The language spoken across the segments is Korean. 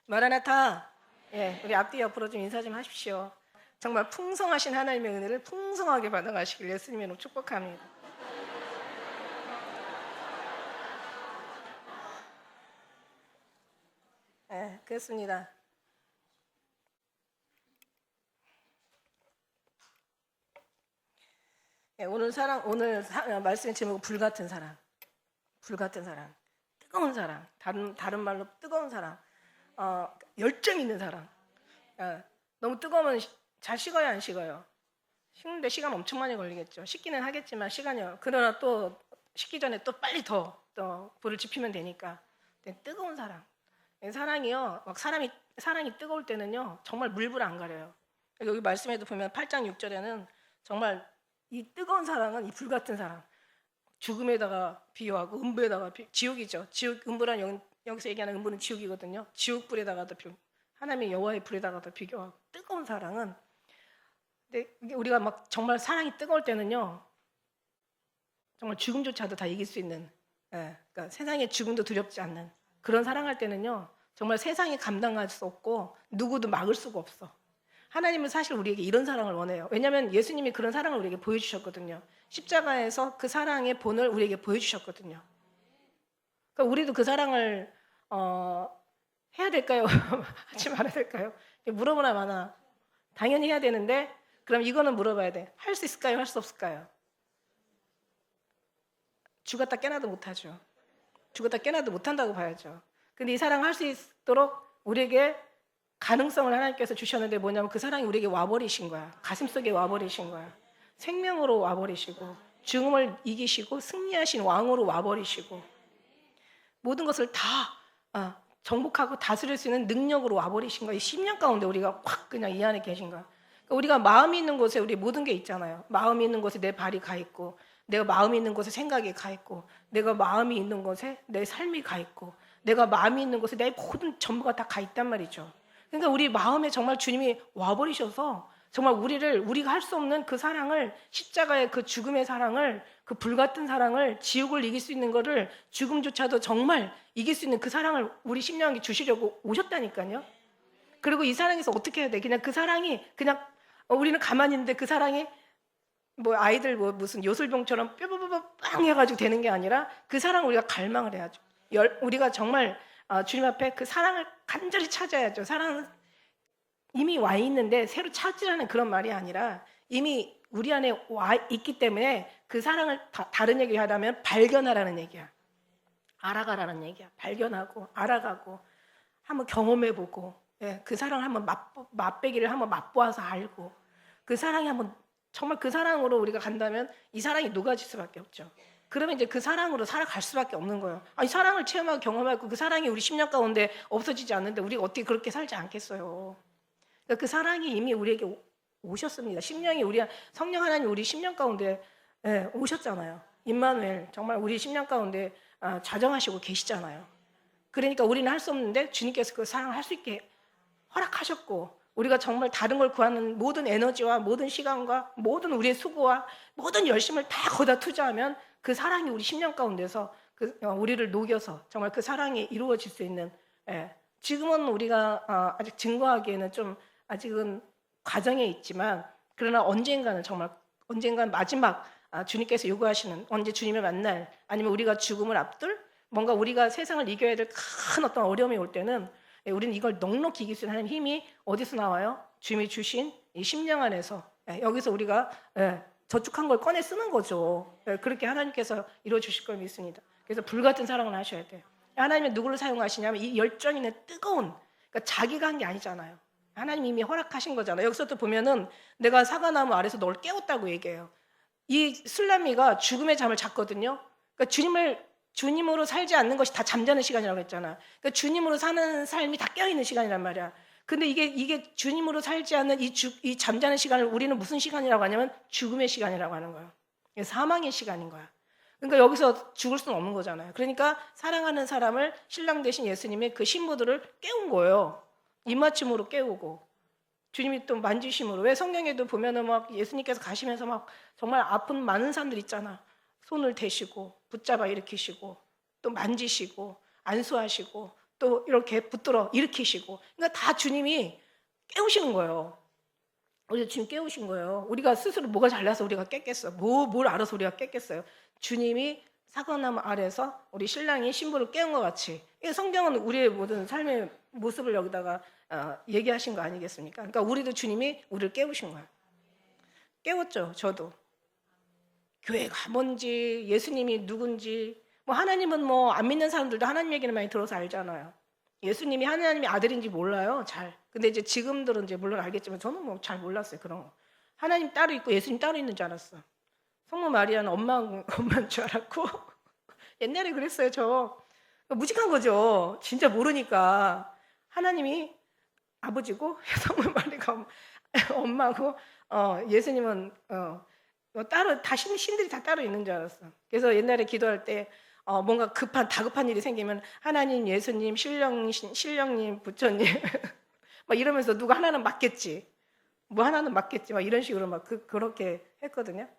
마라나타. 예, 우리 앞뒤 옆으로 좀 인사 좀 하십시오. 정말 풍성하신 하나님의 은혜를 풍성하게 받아가시길 예수님의 이름으로 축복합니다. 예, 그렇습니다. 예, 오늘 말씀의 제목은 불같은 사랑. 불같은 사랑. 뜨거운 사랑. 다른 말로 뜨거운 사랑. 열정 있는 사랑. 너무 뜨거우면 잘 식어요, 안 식어요? 식는데 시간 엄청 많이 걸리겠죠. 식기는 하겠지만 시간이요. 그러나 또 식기 전에 또 빨리 또 불을 지피면 되니까. 뜨거운 사랑. 사랑이요. 막 사랑이 뜨거울 때는요. 정말 물불 안 가려요. 여기 말씀에도 보면 8장 6절에는 정말 이 뜨거운 사랑은 이 불같은 사랑. 죽음에다가 비유하고 음부에다가 지옥이죠. 지옥 음부란 여기서 얘기하는 음부는 지옥이거든요. 지옥 불에다가도 하나님의 여호와의 불에다가도 비교하고 뜨거운 사랑은 근데 우리가 막 정말 사랑이 뜨거울 때는요. 정말 죽음조차도 다 이길 수 있는 그러니까 세상의 죽음도 두렵지 않는 그런 사랑할 때는요. 정말 세상이 감당할 수 없고 누구도 막을 수가 없어. 하나님은 사실 우리에게 이런 사랑을 원해요. 왜냐하면 예수님이 그런 사랑을 우리에게 보여주셨거든요. 십자가에서 그 사랑의 본을 우리에게 보여주셨거든요. 그러니까 우리도 그 사랑을 해야 될까요? 하지 말아야 될까요? 물어보나 마나 당연히 해야 되는데 그럼 이거는 물어봐야 돼. 할 수 있을까요? 할 수 없을까요? 죽었다 깨나도 못하죠. 죽었다 깨나도 못한다고 봐야죠. 근데 이 사랑 할 수 있도록 우리에게 가능성을 하나님께서 주셨는데 뭐냐면 그 사랑이 우리에게 와버리신 거야. 가슴속에 와버리신 거야. 생명으로 와버리시고 죽음을 이기시고 승리하신 왕으로 와버리시고 모든 것을 다 정복하고 다스릴 수 있는 능력으로 와버리신 거야. 이 10년 가운데 우리가 확 그냥 이 안에 계신 거야. 그러니까 우리가 마음이 있는 곳에 우리 모든 게 있잖아요. 마음이 있는 곳에 내 발이 가 있고 내가 마음이 있는 곳에 생각이 가 있고 내가 마음이 있는 곳에 내 삶이 가 있고 내가 마음이 있는 곳에 내 모든 전부가 다 가 있단 말이죠. 그러니까 우리 마음에 정말 주님이 와버리셔서 정말 우리가 할 수 없는 그 사랑을 십자가의 그 죽음의 사랑을 그 불같은 사랑을 지옥을 이길 수 있는 거를 죽음조차도 정말 이길 수 있는 그 사랑을 우리 심령에게 주시려고 오셨다니까요. 그리고 이 사랑에서 어떻게 해야 돼? 그냥 그 사랑이 그냥 우리는 가만히 있는데 그 사랑이 뭐 아이들 뭐 무슨 요술봉처럼 뾰뾰뾰 빵 해가지고 되는 게 아니라 그 사랑을 우리가 갈망을 해야죠. 우리가 정말 주님 앞에 그 사랑을 간절히 찾아야죠. 사랑은 이미 와 있는데 새로 찾으라는 그런 말이 아니라 이미 우리 안에 와 있기 때문에 그 사랑을 다른 얘기를 하자면 발견하라는 얘기야. 알아가라는 얘기야. 발견하고 알아가고 한번 경험해보고 그 사랑을 한번 맛배기를 한번 맛보아서 알고 그 사랑이 한번 정말 그 사랑으로 우리가 간다면 이 사랑이 녹아질 수밖에 없죠. 그러면 이제 그 사랑으로 살아갈 수밖에 없는 거예요. 아니 사랑을 체험하고 경험하고 그 사랑이 우리 10년 가운데 없어지지 않는데 우리가 어떻게 그렇게 살지 않겠어요. 그러니까 그 사랑이 이미 우리에게 오셨습니다. 성령 하나님 우리 10년 가운데 오셨잖아요. 임마누엘 정말 우리 10년 가운데 자정하시고 계시잖아요. 그러니까 우리는 할 수 없는데 주님께서 그 사랑을 할 수 있게 허락하셨고 우리가 정말 다른 걸 구하는 모든 에너지와 모든 시간과 모든 우리의 수고와 모든 열심을 다 거기다 투자하면 그 사랑이 우리 10년 가운데서 우리를 녹여서 정말 그 사랑이 이루어질 수 있는 지금은 우리가 아직 증거하기에는 좀 아직은 과정에 있지만 그러나 언젠가는 마지막 주님께서 요구하시는 언제 주님을 만날 아니면 우리가 죽음을 앞둘 뭔가 우리가 세상을 이겨야 될 큰 어떤 어려움이 올 때는 우리는 이걸 넉넉히 이길 수 있는 하나님 힘이 어디서 나와요? 주님이 주신 이 심령 안에서 여기서 우리가 저축한 걸 꺼내 쓰는 거죠. 그렇게 하나님께서 이루어 주실 걸 믿습니다. 그래서 불같은 사랑을 하셔야 돼요. 하나님은 누구를 사용하시냐면 이 열정 있는 뜨거운 그러니까 자기가 한 게 아니잖아요. 하나님이 이미 허락하신 거잖아요. 여기서 또 보면은 내가 사과나무 아래서 널 깨웠다고 얘기해요. 이 술람이가 죽음의 잠을 잤거든요. 그러니까 주님으로 살지 않는 것이 다 잠자는 시간이라고 했잖아. 그러니까 주님으로 사는 삶이 다 깨어있는 시간이란 말이야. 근데 이게 주님으로 살지 않는 이 잠자는 시간을 우리는 무슨 시간이라고 하냐면 죽음의 시간이라고 하는 거예요. 사망의 시간인 거야. 그러니까 여기서 죽을 수는 없는 거잖아요. 그러니까 사랑하는 사람을 신랑 되신 예수님의 그 신부들을 깨운 거예요. 입맞춤으로 깨우고 주님이 또 만지심으로 왜 성경에도 보면은 막 예수님께서 가시면서 막 정말 아픈 많은 사람들 있잖아. 손을 대시고 붙잡아 일으키시고 또 만지시고 안수하시고 또 이렇게 붙들어 일으키시고, 그러니까 다 주님이 깨우시는 거예요. 우리 주님 깨우신 거예요. 우리가 스스로 뭐가 잘나서 우리가 깼겠어? 뭘 알아서 우리가 깼겠어요? 주님이 사과나무 아래서 우리 신랑이 신부를 깨운 것 같이, 이 성경은 우리의 모든 삶의 모습을 여기다가 얘기하신 거 아니겠습니까? 그러니까 우리도 주님이 우리를 깨우신 거예요. 깨웠죠. 저도 교회가 뭔지, 예수님이 누군지, 뭐 하나님은 뭐 안 믿는 사람들도 하나님 얘기는 많이 들어서 알잖아요. 예수님이 하나님의 아들인지 몰라요, 잘. 근데 이제 지금들은 이제 물론 알겠지만 저는 뭐 잘 몰랐어요, 그런 거. 하나님 따로 있고 예수님 따로 있는 줄 알았어. 성모 마리아는 엄마인 줄 알았고 옛날에 그랬어요, 저. 무식한 거죠. 진짜 모르니까. 하나님이 아버지고 성모 마리아가 엄마고, 예수님은 따로 다 신들이 다 따로 있는 줄 알았어. 그래서 옛날에 기도할 때 뭔가 다급한 일이 생기면 하나님, 예수님, 신령님, 부처님 막 이러면서 누가 하나는 맞겠지. 뭐 하나는 맞겠지. 막 이런 식으로 막 그렇게 했거든요.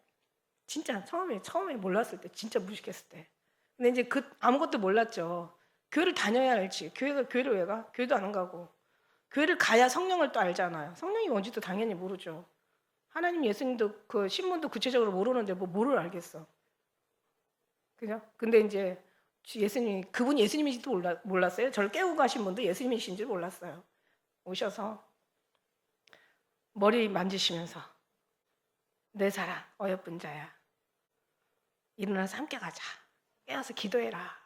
진짜 처음에 몰랐을 때, 진짜 무식했을 때. 근데 이제 아무것도 몰랐죠. 교회를 다녀야 알지. 교회를 왜 가? 교회도 안 가고. 교회를 가야 성령을 또 알잖아요. 성령이 뭔지도 당연히 모르죠. 하나님, 예수님도 그 신문도 구체적으로 모르는데 뭐를 알겠어. 그죠? 근데 이제 예수님이, 그분이 예수님인지도 몰랐어요. 저를 깨우고 가신 분도 예수님이신지 몰랐어요. 오셔서 머리 만지시면서 내 사랑 어여쁜 자야, 일어나서 함께 가자, 깨어서 기도해라.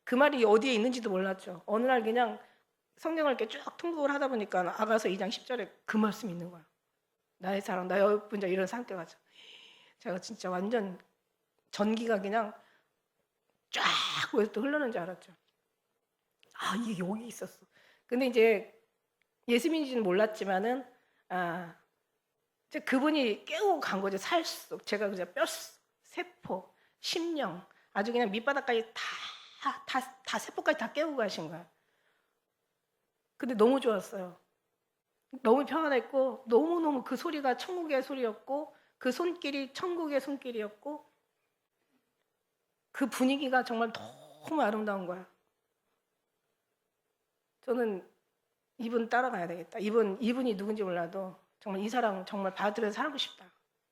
그 말이 어디에 있는지도 몰랐죠. 어느 날 그냥 성경을 이렇게 쭉 통독을 하다 보니까 아가서 2장 10절에 그 말씀이 있는 거야. 나의 사랑, 나의 어여쁜 자, 일어나서 함께 가자. 제가 진짜 완전 전기가 그냥 쫙 위에서 또 흐르는 줄 알았죠. 아, 이게 여기 있었어. 근데 이제 예수님인지는 몰랐지만은 이제 그분이 깨우고 간 거죠. 살 속, 제가 그냥 뼈, 세포, 심령, 아주 그냥 밑바닥까지 다 세포까지 다 깨우고 가신 거야. 근데 너무 좋았어요. 너무 평안했고, 너무너무 그 소리가 천국의 소리였고, 그 손길이 천국의 손길이었고, 그 분위기가 정말 너무 아름다운 거야. 저는 이분 따라가야 되겠다. 이분이 누군지 몰라도 정말 이 사랑 정말 받으면서 살고 싶다.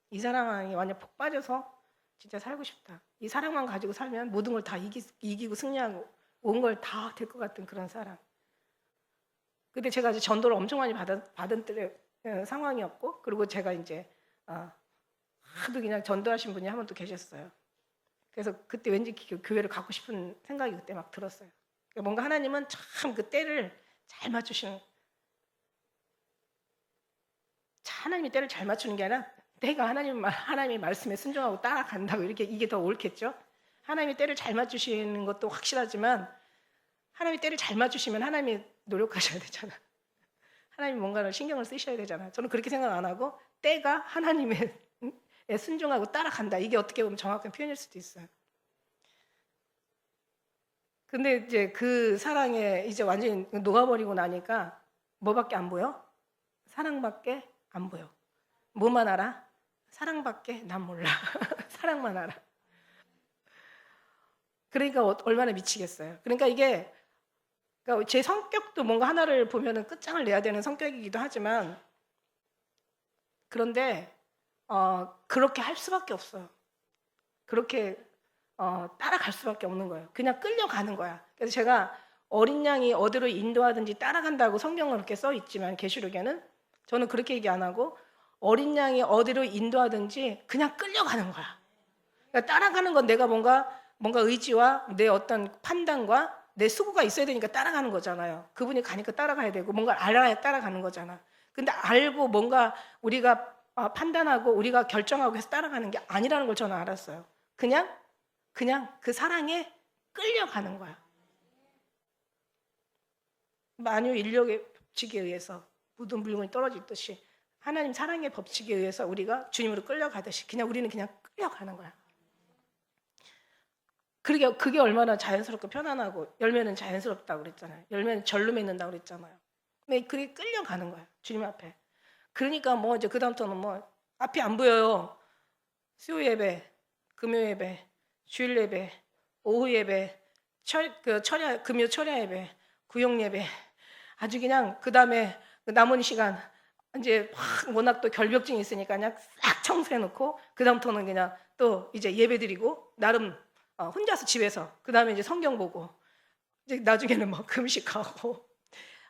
이 사랑에 완전 폭 빠져서 진짜 살고 싶다. 이 사랑만 가지고 살면 모든 걸 다 이기고 승리하고 온 걸 다 될 것 같은 그런 사랑. 근데 제가 이제 전도를 엄청 많이 받은 때 상황이었고, 그리고 제가 이제 하도 그냥 전도하신 분이 한 분 또 계셨어요. 그래서 그때 왠지 교회를 가고 싶은 생각이 그때 막 들었어요. 그러니까 뭔가 하나님은 참 그 때를 잘 맞추시는, 하나님이 때를 잘 맞추는 게 아니라 내가 하나님의 말씀에 순종하고 따라간다고, 이게 더 옳겠죠. 하나님이 때를 잘 맞추시는 것도 확실하지만 하나님이 때를 잘 맞추시면 하나님이 노력하셔야 되잖아. 하나님이 뭔가를 신경을 쓰셔야 되잖아. 저는 그렇게 생각 안 하고 때가 하나님의 순종하고 따라간다. 이게 어떻게 보면 정확한 표현일 수도 있어요. 근데 이제 그 사랑에 이제 완전히 녹아버리고 나니까 뭐밖에 안 보여? 사랑밖에 안 보여. 뭐만 알아? 사랑밖에 난 몰라. 사랑만 알아. 그러니까 얼마나 미치겠어요. 그러니까 이게, 그러니까 제 성격도 뭔가 하나를 보면은 끝장을 내야 되는 성격이기도 하지만, 그런데 그렇게 할 수밖에 없어요. 그렇게 따라갈 수밖에 없는 거예요. 그냥 끌려가는 거야. 그래서 제가 어린 양이 어디로 인도하든지 따라간다고 성경은 그렇게 써 있지만, 계시록에는 저는 그렇게 얘기 안 하고 어린 양이 어디로 인도하든지 그냥 끌려가는 거야. 그러니까 따라가는 건 내가 뭔가 의지와 내 어떤 판단과 내 수고가 있어야 되니까 따라가는 거잖아요. 그분이 가니까 따라가야 되고 뭔가 알아야 따라가는 거잖아. 근데 알고 뭔가 우리가 판단하고 우리가 결정하고 해서 따라가는 게 아니라는 걸 저는 알았어요. 그냥 그 사랑에 끌려가는 거야. 만유 인력의 법칙에 의해서 모든 물건이 떨어지듯이 하나님 사랑의 법칙에 의해서 우리가 주님으로 끌려가듯이 우리는 그냥 끌려가는 거야. 그게 얼마나 자연스럽고 편안하고, 열매는 자연스럽다고 그랬잖아요. 열매는 절로 맺는다고 그랬잖아요. 근데 그게 끌려가는 거야, 주님 앞에. 그러니까 뭐 이제 그다음부터는 뭐 앞이 안 보여요. 수요 예배, 금요 예배, 주일 예배, 오후 예배, 금요 철야 예배, 구역 예배 아주 그냥 그 다음에 남은 시간 이제 확 워낙 또 결벽증이 있으니까 그냥 싹 청소해 놓고 그 다음부터는 그냥 또 이제 예배 드리고 나름 혼자서 집에서 그 다음에 이제 성경 보고 이제 나중에는 막 금식하고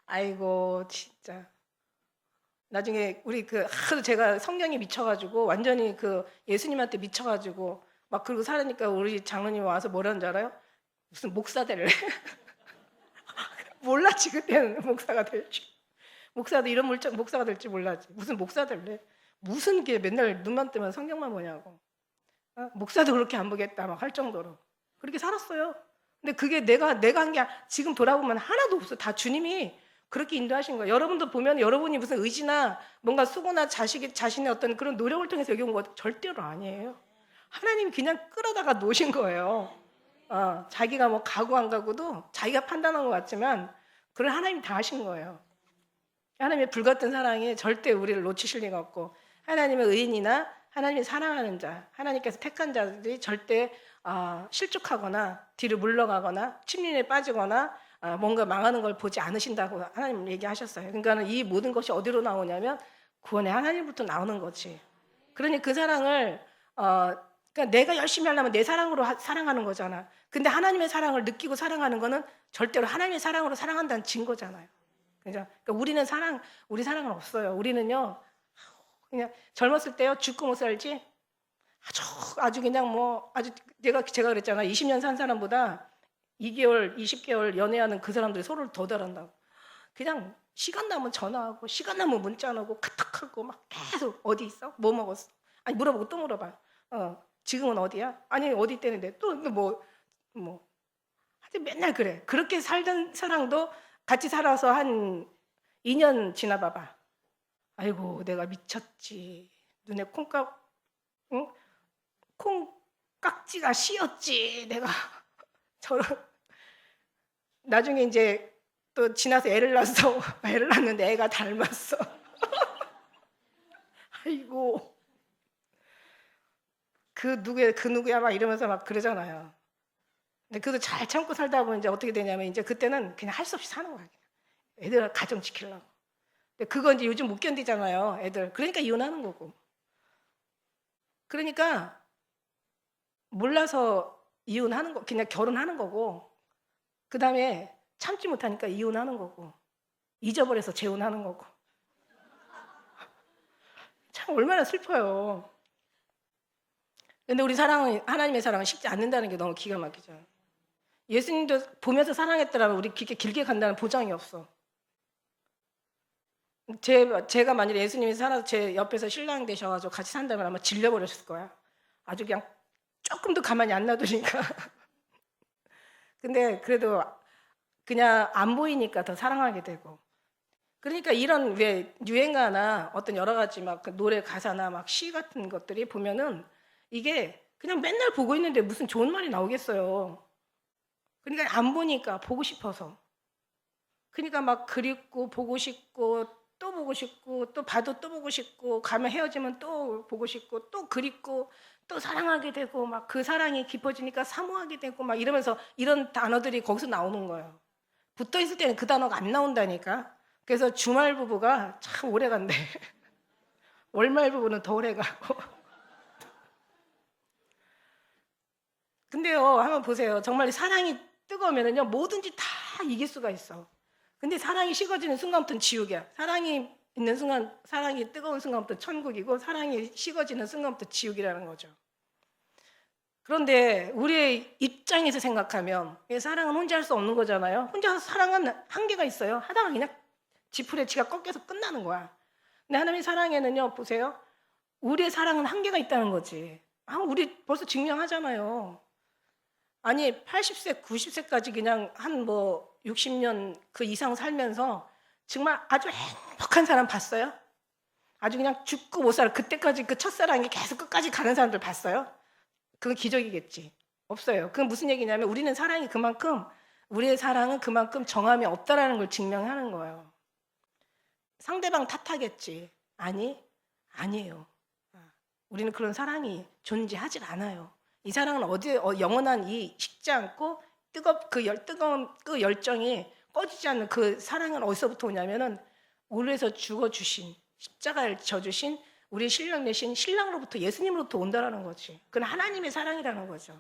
아이고 진짜 나중에 우리 하도 제가 성경에 미쳐가지고 완전히 예수님한테 미쳐가지고 막 그러고 살으니까 우리 장로님 와서 뭐라는 줄 알아요? 무슨 목사 될래? 몰랐지 그때는 목사가 될지. 목사도 이런 목사가 될지 몰랐지. 무슨 목사 될래? 무슨 게 맨날 눈만 뜨면 성경만 보냐고. 목사도 그렇게 안 보겠다 막 할 정도로 그렇게 살았어요. 근데 그게 내가 한 게 지금 돌아보면 하나도 없어. 다 주님이 그렇게 인도하신 거예요. 여러분도 보면 여러분이 무슨 의지나 뭔가 수고나 자신의 어떤 그런 노력을 통해서 여기 온 거 절대로 아니에요. 하나님이 그냥 끌어다가 놓으신 거예요. 자기가 뭐 가고 안 가고도 자기가 판단한 것 같지만 그걸 하나님이 다 하신 거예요. 하나님의 불같은 사랑이 절대 우리를 놓치실 리가 없고 하나님의 의인이나 하나님이 사랑하는 자, 하나님께서 택한 자들이 절대 실족하거나 뒤로 물러가거나 침륜에 빠지거나 뭔가 망하는 걸 보지 않으신다고 하나님 얘기하셨어요. 그러니까 이 모든 것이 어디로 나오냐면 구원의 하나님부터 나오는 거지. 그러니 그 사랑을 그러니까 내가 열심히 하려면 내 사랑으로 사랑하는 거잖아. 근데 하나님의 사랑을 느끼고 사랑하는 거는 절대로 하나님의 사랑으로 사랑한다는 증거잖아요. 그러니까 우리 사랑은 없어요. 우리는요 그냥 젊었을 때요 죽고 못 살지 아주 그냥 뭐 아주 제가 그랬잖아. 20년 산 사람보다 2개월, 20개월 연애하는 그 사람들이 서로를 더 잘한다고. 그냥 시간 나면 전화하고 시간 나면 문자 오고 카톡하고 막 계속 어디 있어? 뭐 먹었어? 아니 물어보고 또 물어봐. 지금은 어디야? 아니 어디 있다는데 또 뭐 하여튼 맨날 그래. 그렇게 살던 사랑도 같이 살아서 한 2년 지나봐봐. 아이고 내가 미쳤지. 눈에 콩깍지가 씌었지. 내가 저런 나중에 이제 또 지나서 애를 낳았는데 애가 닮았어. 아이고 그 누구야 막 이러면서 막 그러잖아요. 근데 그것도 잘 참고 살다 보면 이제 어떻게 되냐면 이제 그때는 그냥 할 수 없이 사는 거야. 애들 가정 지키려고. 근데 그거 이제 요즘 못 견디잖아요, 애들. 그러니까 이혼하는 거고. 그러니까 몰라서 이혼하는 거, 그냥 결혼하는 거고. 그 다음에 참지 못하니까 이혼하는 거고. 잊어버려서 재혼하는 거고. 참 얼마나 슬퍼요. 근데 우리 하나님의 사랑은 식지 않는다는 게 너무 기가 막히죠. 예수님도 보면서 사랑했더라면 우리 길게 간다는 보장이 없어. 제가 만약에 예수님이 살아서 제 옆에서 신랑 되셔가지고 같이 산다면 아마 질려버렸을 거야. 아주 그냥 조금도 가만히 안 놔두니까. 근데 그래도 그냥 안 보이니까 더 사랑하게 되고. 그러니까 이런 왜 유행가나 어떤 여러 가지 막 노래 가사나 막 시 같은 것들이 보면은 이게 그냥 맨날 보고 있는데 무슨 좋은 말이 나오겠어요. 그러니까 안 보니까 보고 싶어서. 그러니까 막 그립고 보고 싶고 또 보고 싶고 또 봐도 또 보고 싶고 가면 헤어지면 또 보고 싶고 또 그립고 또 사랑하게 되고 막 그 사랑이 깊어지니까 사모하게 되고 막 이러면서 이런 단어들이 거기서 나오는 거예요. 붙어 있을 때는 그 단어가 안 나온다니까. 그래서 주말 부부가 참 오래 간대. 월말 부부는 더 오래 가고. 근데요, 한번 보세요. 정말 사랑이 뜨거우면요, 뭐든지 다 이길 수가 있어. 근데 사랑이 식어지는 순간부터는 지옥이야. 사랑이 있는 순간, 사랑이 뜨거운 순간부터 천국이고, 사랑이 식어지는 순간부터 지옥이라는 거죠. 그런데 우리의 입장에서 생각하면 사랑은 혼자 할 수 없는 거잖아요. 혼자 사랑은 한계가 있어요. 하다가 그냥 지푸레 지가 꺾여서 끝나는 거야. 근데 하나님의 사랑에는요, 보세요. 우리의 사랑은 한계가 있다는 거지. 우리 벌써 증명하잖아요. 아니 80세, 90세까지 그냥 한 60년 그 이상 살면서 정말 아주 행복한 사람 봤어요? 아주 그냥 죽고 못 살아. 그때까지 그 첫사랑이 계속 끝까지 가는 사람들 봤어요? 그건 기적이겠지. 없어요. 그건 무슨 얘기냐면 우리의 사랑은 그만큼 정함이 없다라는 걸 증명하는 거예요. 상대방 탓하겠지. 아니에요. 우리는 그런 사랑이 존재하질 않아요. 이 사랑은 영원한 이 식지 않고 뜨거운 그 열정이 꺼지지 않는 그 사랑은 어디서부터 오냐면은 우리에서 죽어주신 십자가를 져주신 우리 신랑 되신 신랑으로부터 예수님으로부터 온다라는 거지. 그건 하나님의 사랑이라는 거죠.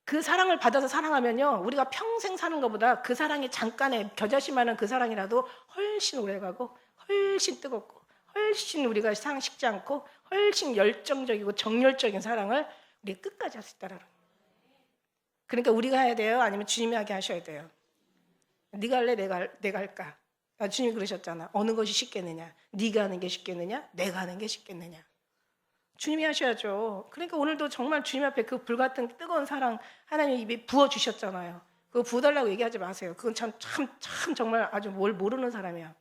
그 사랑을 받아서 사랑하면요, 우리가 평생 사는 것보다 그 사랑이 잠깐의 겨자씨만한 그 사랑이라도 훨씬 오래가고 훨씬 뜨겁고 훨씬 우리가 상식지 않고 훨씬 열정적이고 정열적인 사랑을 우리가 끝까지 할 수 있다라는 거예요. 그러니까 우리가 해야 돼요? 아니면 주님이 하게 하셔야 돼요? 네가 할래? 내가 할까? 주님이 그러셨잖아. 어느 것이 쉽겠느냐? 네가 하는 게 쉽겠느냐? 내가 하는 게 쉽겠느냐? 주님이 하셔야죠. 그러니까 오늘도 정말 주님 앞에 그 불같은 뜨거운 사랑 하나님 입에 부어주셨잖아요. 그거 부어달라고 얘기하지 마세요. 그건 참 정말 아주 뭘 모르는 사람이야.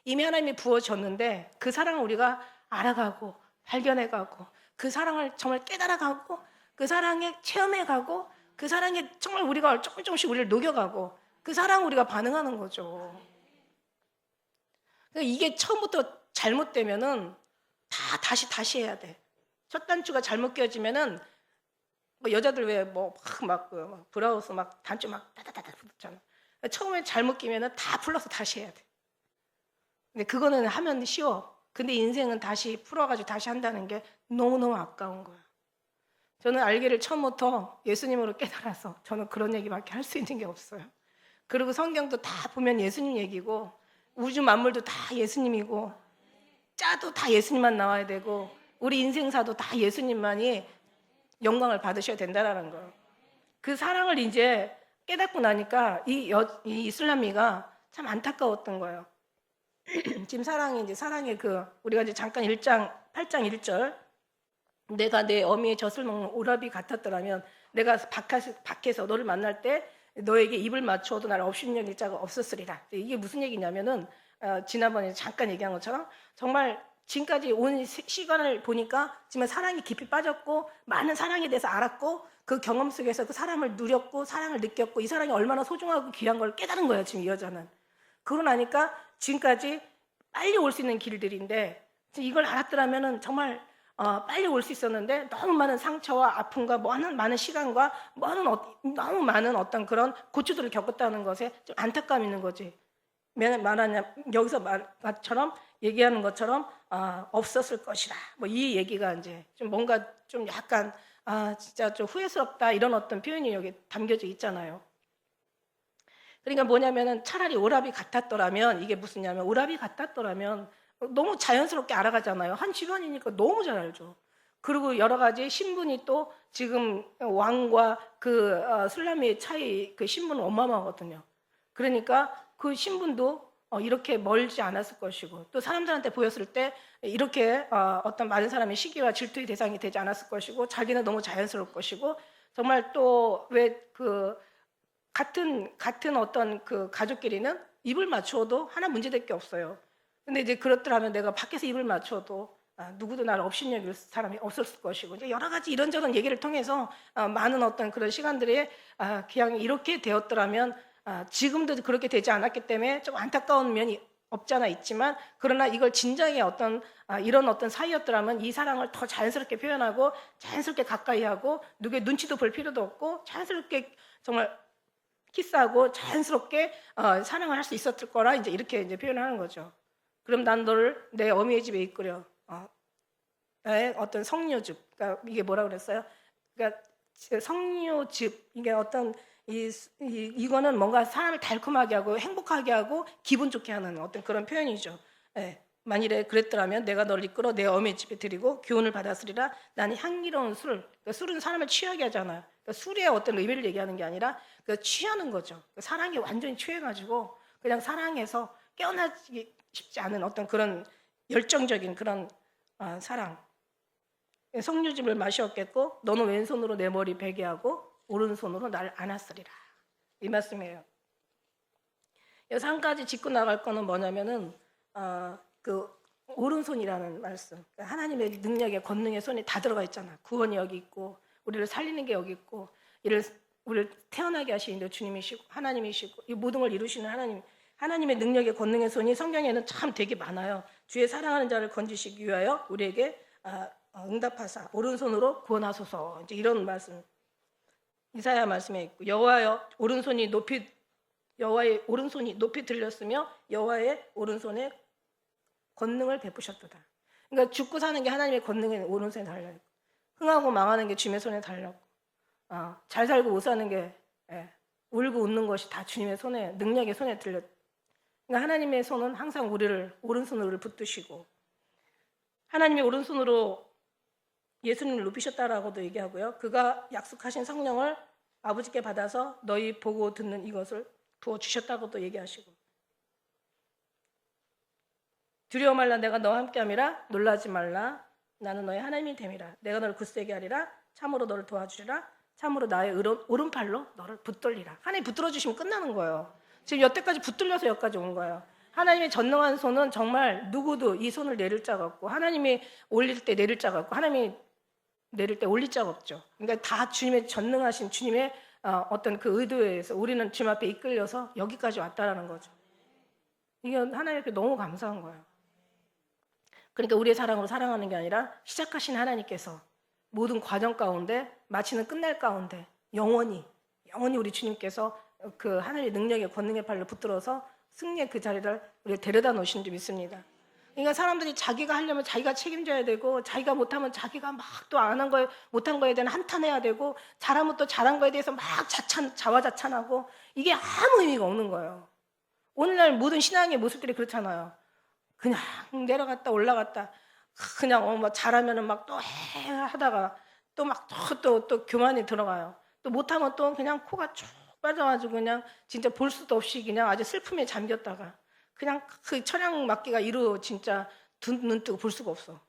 이미 하나님이 부어줬는데 그 사랑을 우리가 알아가고 발견해가고 그 사랑을 정말 깨달아가고 그 사랑에 체험해가고 그 사랑에 정말 우리가 조금씩 우리를 녹여가고 그 사랑 우리가 반응하는 거죠. 그러니까 이게 처음부터 잘못되면은 다시 해야 돼. 첫 단추가 잘못 끼워지면은 뭐 여자들 왜 뭐 막 브라우스 막 단추 막 따다다다 붙잖아. 처음에 잘못 끼면은 다 풀러서 다시 해야 돼. 근데 그거는 하면 쉬워. 근데 인생은 다시 풀어가지고 다시 한다는 게 너무너무 아까운 거야. 저는 알기를 처음부터 예수님으로 깨달아서 저는 그런 얘기밖에 할 수 있는 게 없어요. 그리고 성경도 다 보면 예수님 얘기고 우주 만물도 다 예수님이고 짜도 다 예수님만 나와야 되고 우리 인생사도 다 예수님만이 영광을 받으셔야 된다는 거예요. 그 사랑을 이제 깨닫고 나니까 이 이슬람이가 참 안타까웠던 거예요. 지금 사랑의 우리가 이제 잠깐 8장 1절 내가 내 어미의 젖을 먹는 오라비 같았더라면 내가 밖에서 너를 만날 때 너에게 입을 맞추어도 나를 업신여길 자가 없었으리라. 이게 무슨 얘기냐면은 지난번에 잠깐 얘기한 것처럼 정말 지금까지 온 시간을 보니까 지금 사랑이 깊이 빠졌고 많은 사랑에 대해서 알았고 그 경험 속에서 그 사람을 누렸고 사랑을 느꼈고 이 사랑이 얼마나 소중하고 귀한 걸 깨달은 거예요. 지금 이 여자는. 그러고 나니까 지금까지 빨리 올 수 있는 길들인데 이걸 알았더라면은 정말 빨리 올 수 있었는데 너무 많은 상처와 아픔과 많은 시간과 너무 많은 어떤 그런 고초들을 겪었다는 것에 좀 안타까움이 있는 거지. 말하냐 여기서 말처럼 얘기하는 것처럼 없었을 것이라. 뭐 이 얘기가 이제 좀 뭔가 좀 약간 진짜 좀 후회스럽다 이런 어떤 표현이 여기 담겨져 있잖아요. 그러니까 뭐냐면은 차라리 오라비 같았더라면 이게 무슨냐면 오라비 같았더라면 너무 자연스럽게 알아가잖아요. 한 집안이니까 너무 잘 알죠. 그리고 여러 가지 신분이 또 지금 왕과 그 술라미의 차이 그 신분은 어마어마하거든요. 그러니까 그 신분도 이렇게 멀지 않았을 것이고 또 사람들한테 보였을 때 이렇게 어떤 많은 사람의 시기와 질투의 대상이 되지 않았을 것이고 자기는 너무 자연스러울 것이고 정말 또 왜 그 같은 어떤 그 가족끼리는 입을 맞추어도 하나 문제될 게 없어요. 근데 이제 그렇더라면 내가 밖에서 입을 맞춰도 누구도 나를 업신여길 사람이 없었을 것이고 이제 여러 가지 이런저런 얘기를 통해서 많은 어떤 그런 시간들이 그냥 이렇게 되었더라면 지금도 그렇게 되지 않았기 때문에 좀 안타까운 면이 없잖아 있지만 그러나 이걸 진정의 어떤 이런 어떤 사이였더라면 이 사랑을 더 자연스럽게 표현하고 자연스럽게 가까이하고 누구의 눈치도 볼 필요도 없고 자연스럽게 정말 키스하고 자연스럽게 사랑을 할 수 있었을 거라 이제 이렇게 이제 표현하는 거죠. 그럼 난 너를 내 어미의 집에 이끌어 나의 어떤 성녀즙, 그러니까 이게 뭐라 그랬어요? 그러니까 성녀즙 이게 어떤 이거는 뭔가 사람을 달콤하게 하고 행복하게 하고 기분 좋게 하는 어떤 그런 표현이죠. 예. 만일에 그랬더라면 내가 너를 이끌어 내 어미의 집에 드리고 교훈을 받았으리라. 나는 향기로운 술, 그러니까 술은 사람을 취하게 하잖아요. 그러니까 술의 어떤 의미를 얘기하는 게 아니라 그 취하는 거죠. 그러니까 사랑에 완전히 취해가지고 그냥 사랑해서 깨어나기 쉽지 않은 어떤 그런 열정적인 그런 사랑. 석류즙을 마셨겠고 너는 왼손으로 내 머리 베게 하고 오른손으로 나를 안았으리라. 이 말씀이에요. 여기서 한 가지 짚고 나갈 거는 뭐냐면은 그 오른손이라는 말씀. 하나님의 능력의 권능의 손이 다 들어가 있잖아. 구원이 여기 있고 우리를 살리는 게 여기 있고 우리를 태어나게 하시는 주님이시고 하나님이시고 이 모든 걸 이루시는 하나님의 능력의 권능의 손이 성경에는 참 되게 많아요. 주의 사랑하는 자를 건지시기 위하여 우리에게 응답하사 오른손으로 구원하소서. 이제 이런 말씀 이사야 말씀에 있고 여호와여 오른손이 높이 여호와의 오른손이 높이 들렸으며 여호와의 오른손에 권능을 베푸셨도다. 그러니까 죽고 사는 게 하나님의 권능의 오른손에 달려있고 흥하고 망하는 게 주님의 손에 달렸고 잘 살고 못 사는 게 울고 웃는 것이 다 주님의 손에 능력의 손에 들렸. 그러니까 하나님의 손은 항상 우리를 오른손으로 붙드시고 하나님의 오른손으로 예수님을 높이셨다라고도 얘기하고요. 그가 약속하신 성령을 아버지께 받아서 너희 보고 듣는 이것을 부어주셨다고도 얘기하시고 두려워 말라 내가 너와 함께함이라 놀라지 말라 나는 너의 하나님이 됨이라 내가 너를 굳세게 하리라 참으로 너를 도와주리라 참으로 나의 오른팔로 너를 붙들리라. 하나님 붙들어 주시면 끝나는 거예요. 지금 여태까지 붙들려서 여기까지 온 거예요. 하나님의 전능한 손은 정말 누구도 이 손을 내릴 자가 없고 하나님이 올릴 때 내릴 자가 없고 하나님이 내릴 때 올릴 자가 없죠. 그러니까 다 주님의 전능하신 주님의 어떤 그 의도에 의해서 우리는 주님 앞에 이끌려서 여기까지 왔다라는 거죠. 이게 하나님께 너무 감사한 거예요. 그러니까 우리의 사랑으로 사랑하는 게 아니라 시작하신 하나님께서 모든 과정 가운데 마치는 끝날 가운데 영원히 우리 주님께서 그 하늘의 능력의 권능의 팔로 붙들어서 승리의 그 자리를 우리가 데려다 놓으신 줄 믿습니다. 그러니까 사람들이 자기가 하려면 자기가 책임져야 되고 자기가 못하면 자기가 막 또 안 한 거에 못한 거에 대한 한탄해야 되고 잘하면 또 잘한 거에 대해서 막 자화자찬하고 이게 아무 의미가 없는 거예요. 오늘날 모든 신앙의 모습들이 그렇잖아요. 그냥 내려갔다 올라갔다 그냥 막 잘하면은 막 또 해 하다가 또 막 또 교만이 들어가요. 또 못하면 또 그냥 코가 쭉 빠져가지고 그냥 진짜 볼 수도 없이 그냥 아주 슬픔에 잠겼다가 그냥 그 철양 맞기가 이루 진짜 눈 뜨고 볼 수가 없어.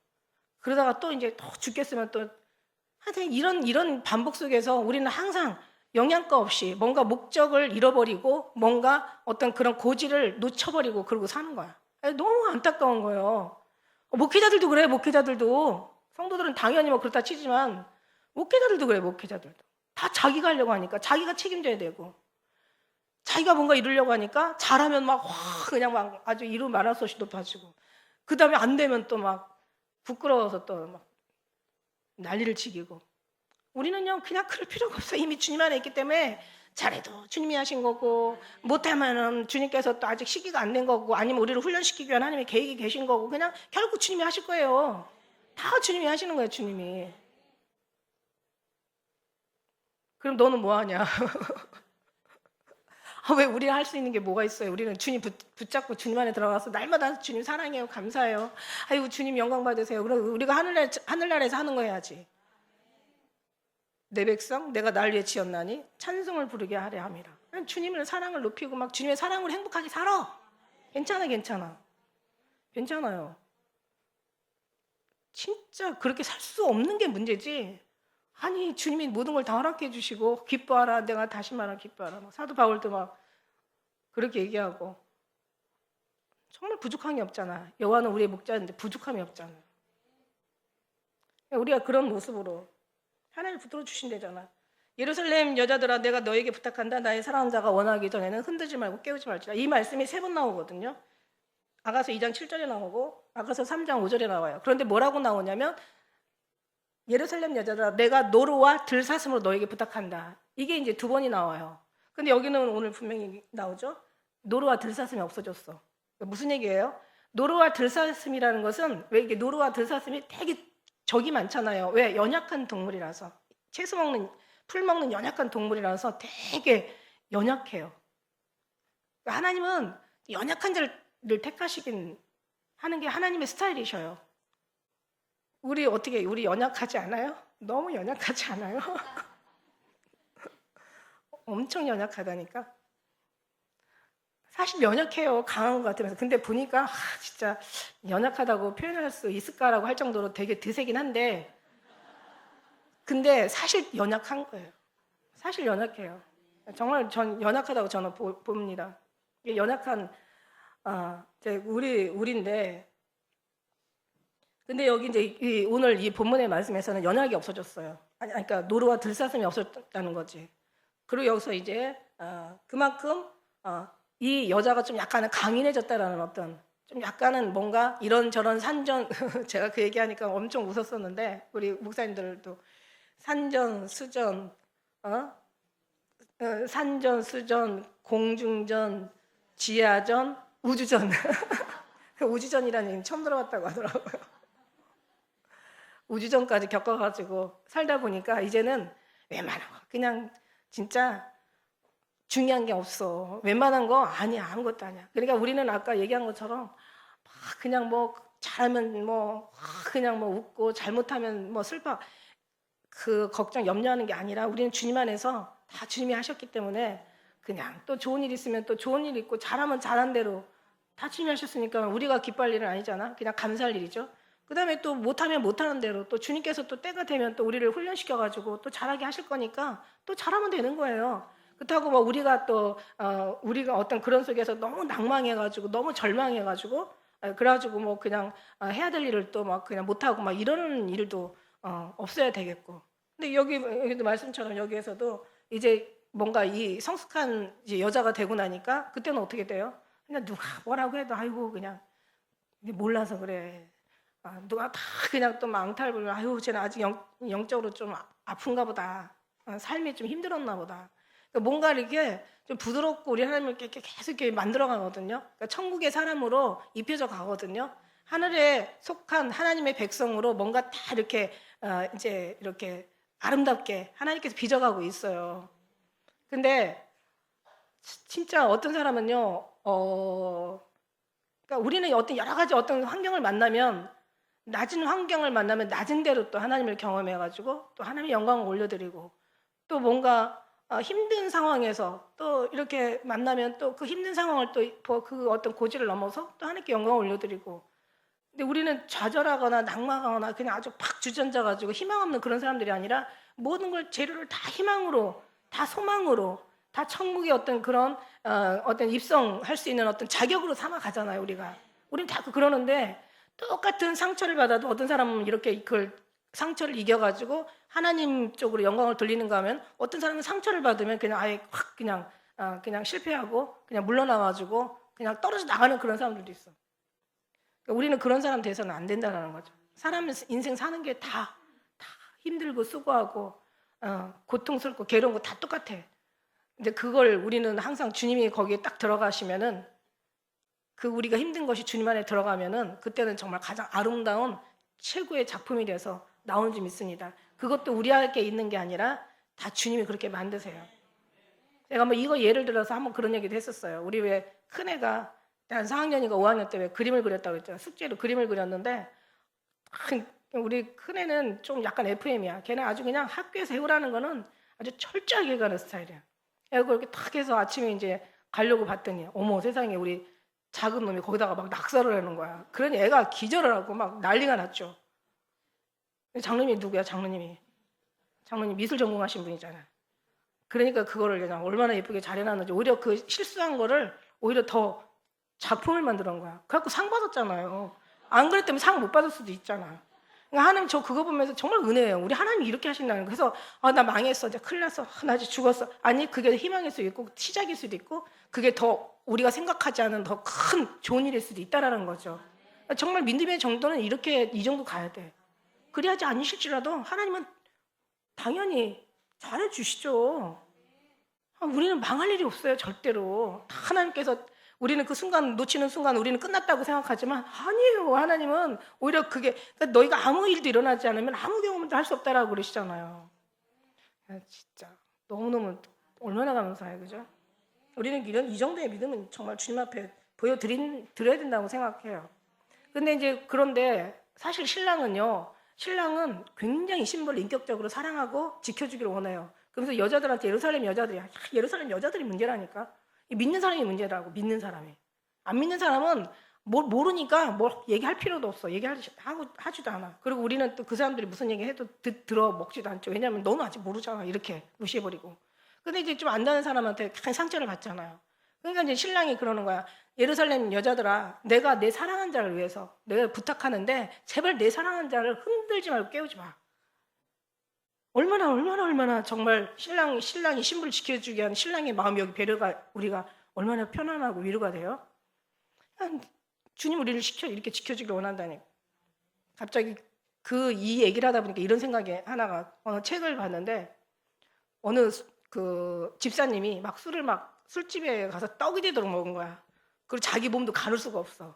그러다가 또 이제 또 죽겠으면 또 하여튼 이런 반복 속에서 우리는 항상 영양가 없이 뭔가 목적을 잃어버리고 뭔가 어떤 그런 고지를 놓쳐버리고 그러고 사는 거야. 너무 안타까운 거예요. 목회자들도 그래. 목회자들도 성도들은 당연히 뭐 그렇다 치지만 목회자들도 그래. 목회자들도 다 자기가 하려고 하니까 자기가 책임져야 되고 자기가 뭔가 이루려고 하니까 잘하면 막 그냥 막 아주 이루 말할 수 없이 높아지고 그 다음에 안 되면 또 막 부끄러워서 또 막 난리를 치기고 우리는요 그냥 그럴 필요가 없어. 이미 주님 안에 있기 때문에 잘해도 주님이 하신 거고 못하면은 주님께서 또 아직 시기가 안 된 거고 아니면 우리를 훈련시키기 위한 하나님의 계획이 계신 거고 그냥 결국 주님이 하실 거예요. 다 주님이 하시는 거예요. 주님이. 그럼 너는 뭐 하냐? 왜 우리가 할 수 있는 게 뭐가 있어요? 우리는 주님 붙잡고 주님 안에 들어가서 날마다 주님 사랑해요. 감사해요. 아이고 주님 영광 받으세요. 그럼 우리가 하늘나라에서 하는 거 해야지. 내 백성 내가 날 위해 지었나니 찬송을 부르게 하려 함이라. 주님의 사랑을 높이고 막 주님의 사랑으로 행복하게 살아. 괜찮아요. 진짜 그렇게 살 수 없는 게 문제지. 아니 주님이 모든 걸 다 허락해 주시고 기뻐하라. 내가 다시 말하 기뻐하라. 사도 바울도 막 그렇게 얘기하고 정말 부족한 게 없잖아. 여호와는 우리의 목자인데 부족함이 없잖아. 우리가 그런 모습으로 하나님을 붙들어 주신대잖아. 예루살렘 여자들아 내가 너에게 부탁한다. 나의 사랑하는 자가 원하기 전에는 흔들지 말고 깨우지 말지라. 이 말씀이 3번 나오거든요. 아가서 2장 7절에 나오고 아가서 3장 5절에 나와요. 그런데 뭐라고 나오냐면 예루살렘 여자들아 내가 노루와 들사슴으로 너에게 부탁한다. 이게 이제 2번이 나와요. 근데 여기는 오늘 분명히 나오죠. 노루와 들사슴이 없어졌어. 무슨 얘기예요? 노루와 들사슴이라는 것은 왜 이게 노루와 들사슴이 되게 적이 많잖아요. 왜? 연약한 동물이라서. 채소 먹는 풀 먹는 연약한 동물이라서 되게 연약해요. 하나님은 연약한 자를 택하시긴 하는 게 하나님의 스타일이셔요. 우리 연약하지 않아요? 너무 연약하지 않아요? 엄청 연약하다니까. 사실 연약해요. 강한 것 같으면서. 근데 보니까 진짜 연약하다고 표현할 수 있을까라고 할 정도로 되게 드세긴 한데 근데 사실 연약한 거예요. 사실 연약해요. 정말 전 연약하다고 저는 봅니다. 이게 연약한 우리인데 근데 여기 이제 오늘 이 본문의 말씀에서는 연약이 없어졌어요. 그러니까 노루와 들사슴이 없어졌다는 거지. 그리고 여기서 이제 그만큼 이 여자가 좀 약간은 강인해졌다라는 어떤 좀 약간은 뭔가 이런저런 산전 제가 그 얘기하니까 엄청 웃었었는데 우리 목사님들도 산전, 수전, 산전, 수전, 공중전, 지하전, 우주전. 우주전이라는 얘기 처음 들어봤다고 하더라고요. 우주전까지 겪어가지고 살다 보니까 이제는 웬만한 거 그냥 진짜 중요한 게 없어. 웬만한 거 아니야. 아무것도 아니야. 그러니까 우리는 아까 얘기한 것처럼 막 그냥 뭐 잘하면 뭐 그냥 뭐 웃고 잘못하면 뭐 슬퍼 그 걱정 염려하는 게 아니라 우리는 주님 안에서 다 주님이 하셨기 때문에 그냥 또 좋은 일 있으면 또 좋은 일 있고 잘하면 잘한 대로 다 주님이 하셨으니까 우리가 기뻐할 일은 아니잖아. 그냥 감사할 일이죠. 그 다음에 또 못하면 못하는 대로 또 주님께서 또 때가 되면 또 우리를 훈련시켜가지고 또 잘하게 하실 거니까 또 잘하면 되는 거예요. 그렇다고 뭐 우리가 또 우리가 어떤 그런 속에서 너무 낭망해가지고 너무 절망해가지고 그래가지고 뭐 그냥 해야 될 일을 또 막 그냥 못하고 막 이러는 일도 없어야 되겠고. 근데 여기도 말씀처럼 여기에서도 이제 뭔가 이 성숙한 이제 여자가 되고 나니까 그때는 어떻게 돼요? 그냥 누가 뭐라고 해도 아이고 그냥 몰라서 그래. 누가 다 그냥 또 망탈불 아유 쟤는 아직 영적으로 좀 아픈가 보다. 삶이 좀 힘들었나 보다. 그러니까 뭔가 이렇게 좀 부드럽고 우리 하나님을 이렇게 계속 이렇게 만들어 가거든요. 그러니까 천국의 사람으로 입혀져 가거든요. 하늘에 속한 하나님의 백성으로 뭔가 다 이렇게 이제 이렇게 아름답게 하나님께서 빚어가고 있어요. 근데 진짜 어떤 사람은요, 그러니까 우리는 어떤 여러 가지 어떤 환경을 만나면 낮은 환경을 만나면 낮은 대로 또 하나님을 경험해가지고 또 하나님의 영광을 올려드리고 또 뭔가 힘든 상황에서 또 이렇게 만나면 또 그 힘든 상황을 또 그 어떤 고지를 넘어서 또 하나님께 영광을 올려드리고 근데 우리는 좌절하거나 낙망하거나 그냥 아주 팍 주저앉아 가지고 희망 없는 그런 사람들이 아니라 모든 걸 재료를 다 희망으로 다 소망으로 다 천국의 어떤 그런 어떤 입성할 수 있는 어떤 자격으로 삼아 가잖아요 우리가. 우리는 다 그러는데 똑같은 상처를 받아도 어떤 사람은 이렇게 그걸 상처를 이겨가지고 하나님 쪽으로 영광을 돌리는가 하면 어떤 사람은 상처를 받으면 그냥 아예 확 그냥 실패하고 그냥 물러나가지고 그냥 떨어져 나가는 그런 사람들도 있어. 그러니까 우리는 그런 사람 돼서는 안 된다는 거죠. 사람 인생 사는 게 다 힘들고 수고하고 고통스럽고 괴로운 거 다 똑같아. 근데 그걸 우리는 항상 주님이 거기에 딱 들어가시면은 그 우리가 힘든 것이 주님 안에 들어가면은 그때는 정말 가장 아름다운 최고의 작품이 돼서 나오는 줄 믿습니다. 그것도 우리에게 있는 게 아니라 다 주님이 그렇게 만드세요. 제가 뭐 이거 예를 들어서 한번 그런 얘기도 했었어요. 우리 왜 큰애가 한 4학년인가 5학년 때 왜 그림을 그렸다고 했잖아요. 숙제로 그림을 그렸는데 우리 큰애는 좀 약간 FM이야. 걔는 아주 그냥 학교에서 해오라는 거는 아주 철저하게 가는 스타일이야. 그래서 이렇게 탁 해서 아침에 이제 가려고 봤더니 어머 세상에 우리 작은 놈이 거기다가 막 낙서를 하는 거야. 그러니 애가 기절을 하고 막 난리가 났죠. 장로님이 누구야? 장로님 미술 전공하신 분이잖아. 그러니까 그거를 그냥 얼마나 예쁘게 잘 해놨는지 오히려 그 실수한 거를 오히려 더 작품을 만들어 온 거야. 그래갖고 상 받았잖아요. 안 그랬다면 상 못 받을 수도 있잖아. 그러니까 하나님 저 그거 보면서 정말 은혜예요. 우리 하나님이 이렇게 하신다는 거. 그래서 나 망했어. 이제 큰일 났어. 나 이제 죽었어. 아니 그게 희망일 수도 있고 시작일 수도 있고 그게 더 우리가 생각하지 않은 더 큰 좋은 일일 수도 있다라는 거죠. 정말 믿음의 정도는 이렇게 이 정도 가야 돼. 그래야지 아니실지라도 하나님은 당연히 잘해주시죠. 우리는 망할 일이 없어요. 절대로. 하나님께서 우리는 그 순간 놓치는 순간 우리는 끝났다고 생각하지만 아니에요. 하나님은 오히려 그게 그러니까 너희가 아무 일도 일어나지 않으면 아무 경험도 할 수 없다라고 그러시잖아요. 진짜 너무너무 얼마나 감사해요. 그죠? 우리는 이 정도의 믿음은 정말 주님 앞에 보여드려야 된다고 생각해요. 근데 이제 그런데 사실 신랑은 굉장히 신부를 인격적으로 사랑하고 지켜주기를 원해요. 그러면서 여자들한테 예루살렘 여자들이 문제라니까. 믿는 사람이 문제라고. 믿는 사람이. 안 믿는 사람은 모르니까 뭘 얘기할 필요도 없어. 하지도 않아. 그리고 우리는 또 그 사람들이 무슨 얘기 해도 들어 먹지도 않죠. 왜냐하면 너는 아직 모르잖아. 이렇게 무시해버리고. 근데 이제 좀 안다는 사람한테 큰 상처를 받잖아요. 그러니까 이제 신랑이 그러는 거야. 예루살렘 여자들아, 내가 내 사랑한 자를 위해서 내가 부탁하는데 제발 내 사랑한 자를 흔들지 말고 깨우지 마. 얼마나 정말 신랑이 신부를 지켜주기 위한 신랑의 마음이 여기 배려가 우리가 얼마나 편안하고 위로가 돼요? 주님 우리를 이렇게 지켜주길 원한다니. 갑자기 이 얘기를 하다 보니까 이런 생각이 하나가 어느 책을 봤는데 어느 그 집사님이 막 술을 막 술집에 가서 떡이 되도록 먹은 거야. 그리고 자기 몸도 가눌 수가 없어.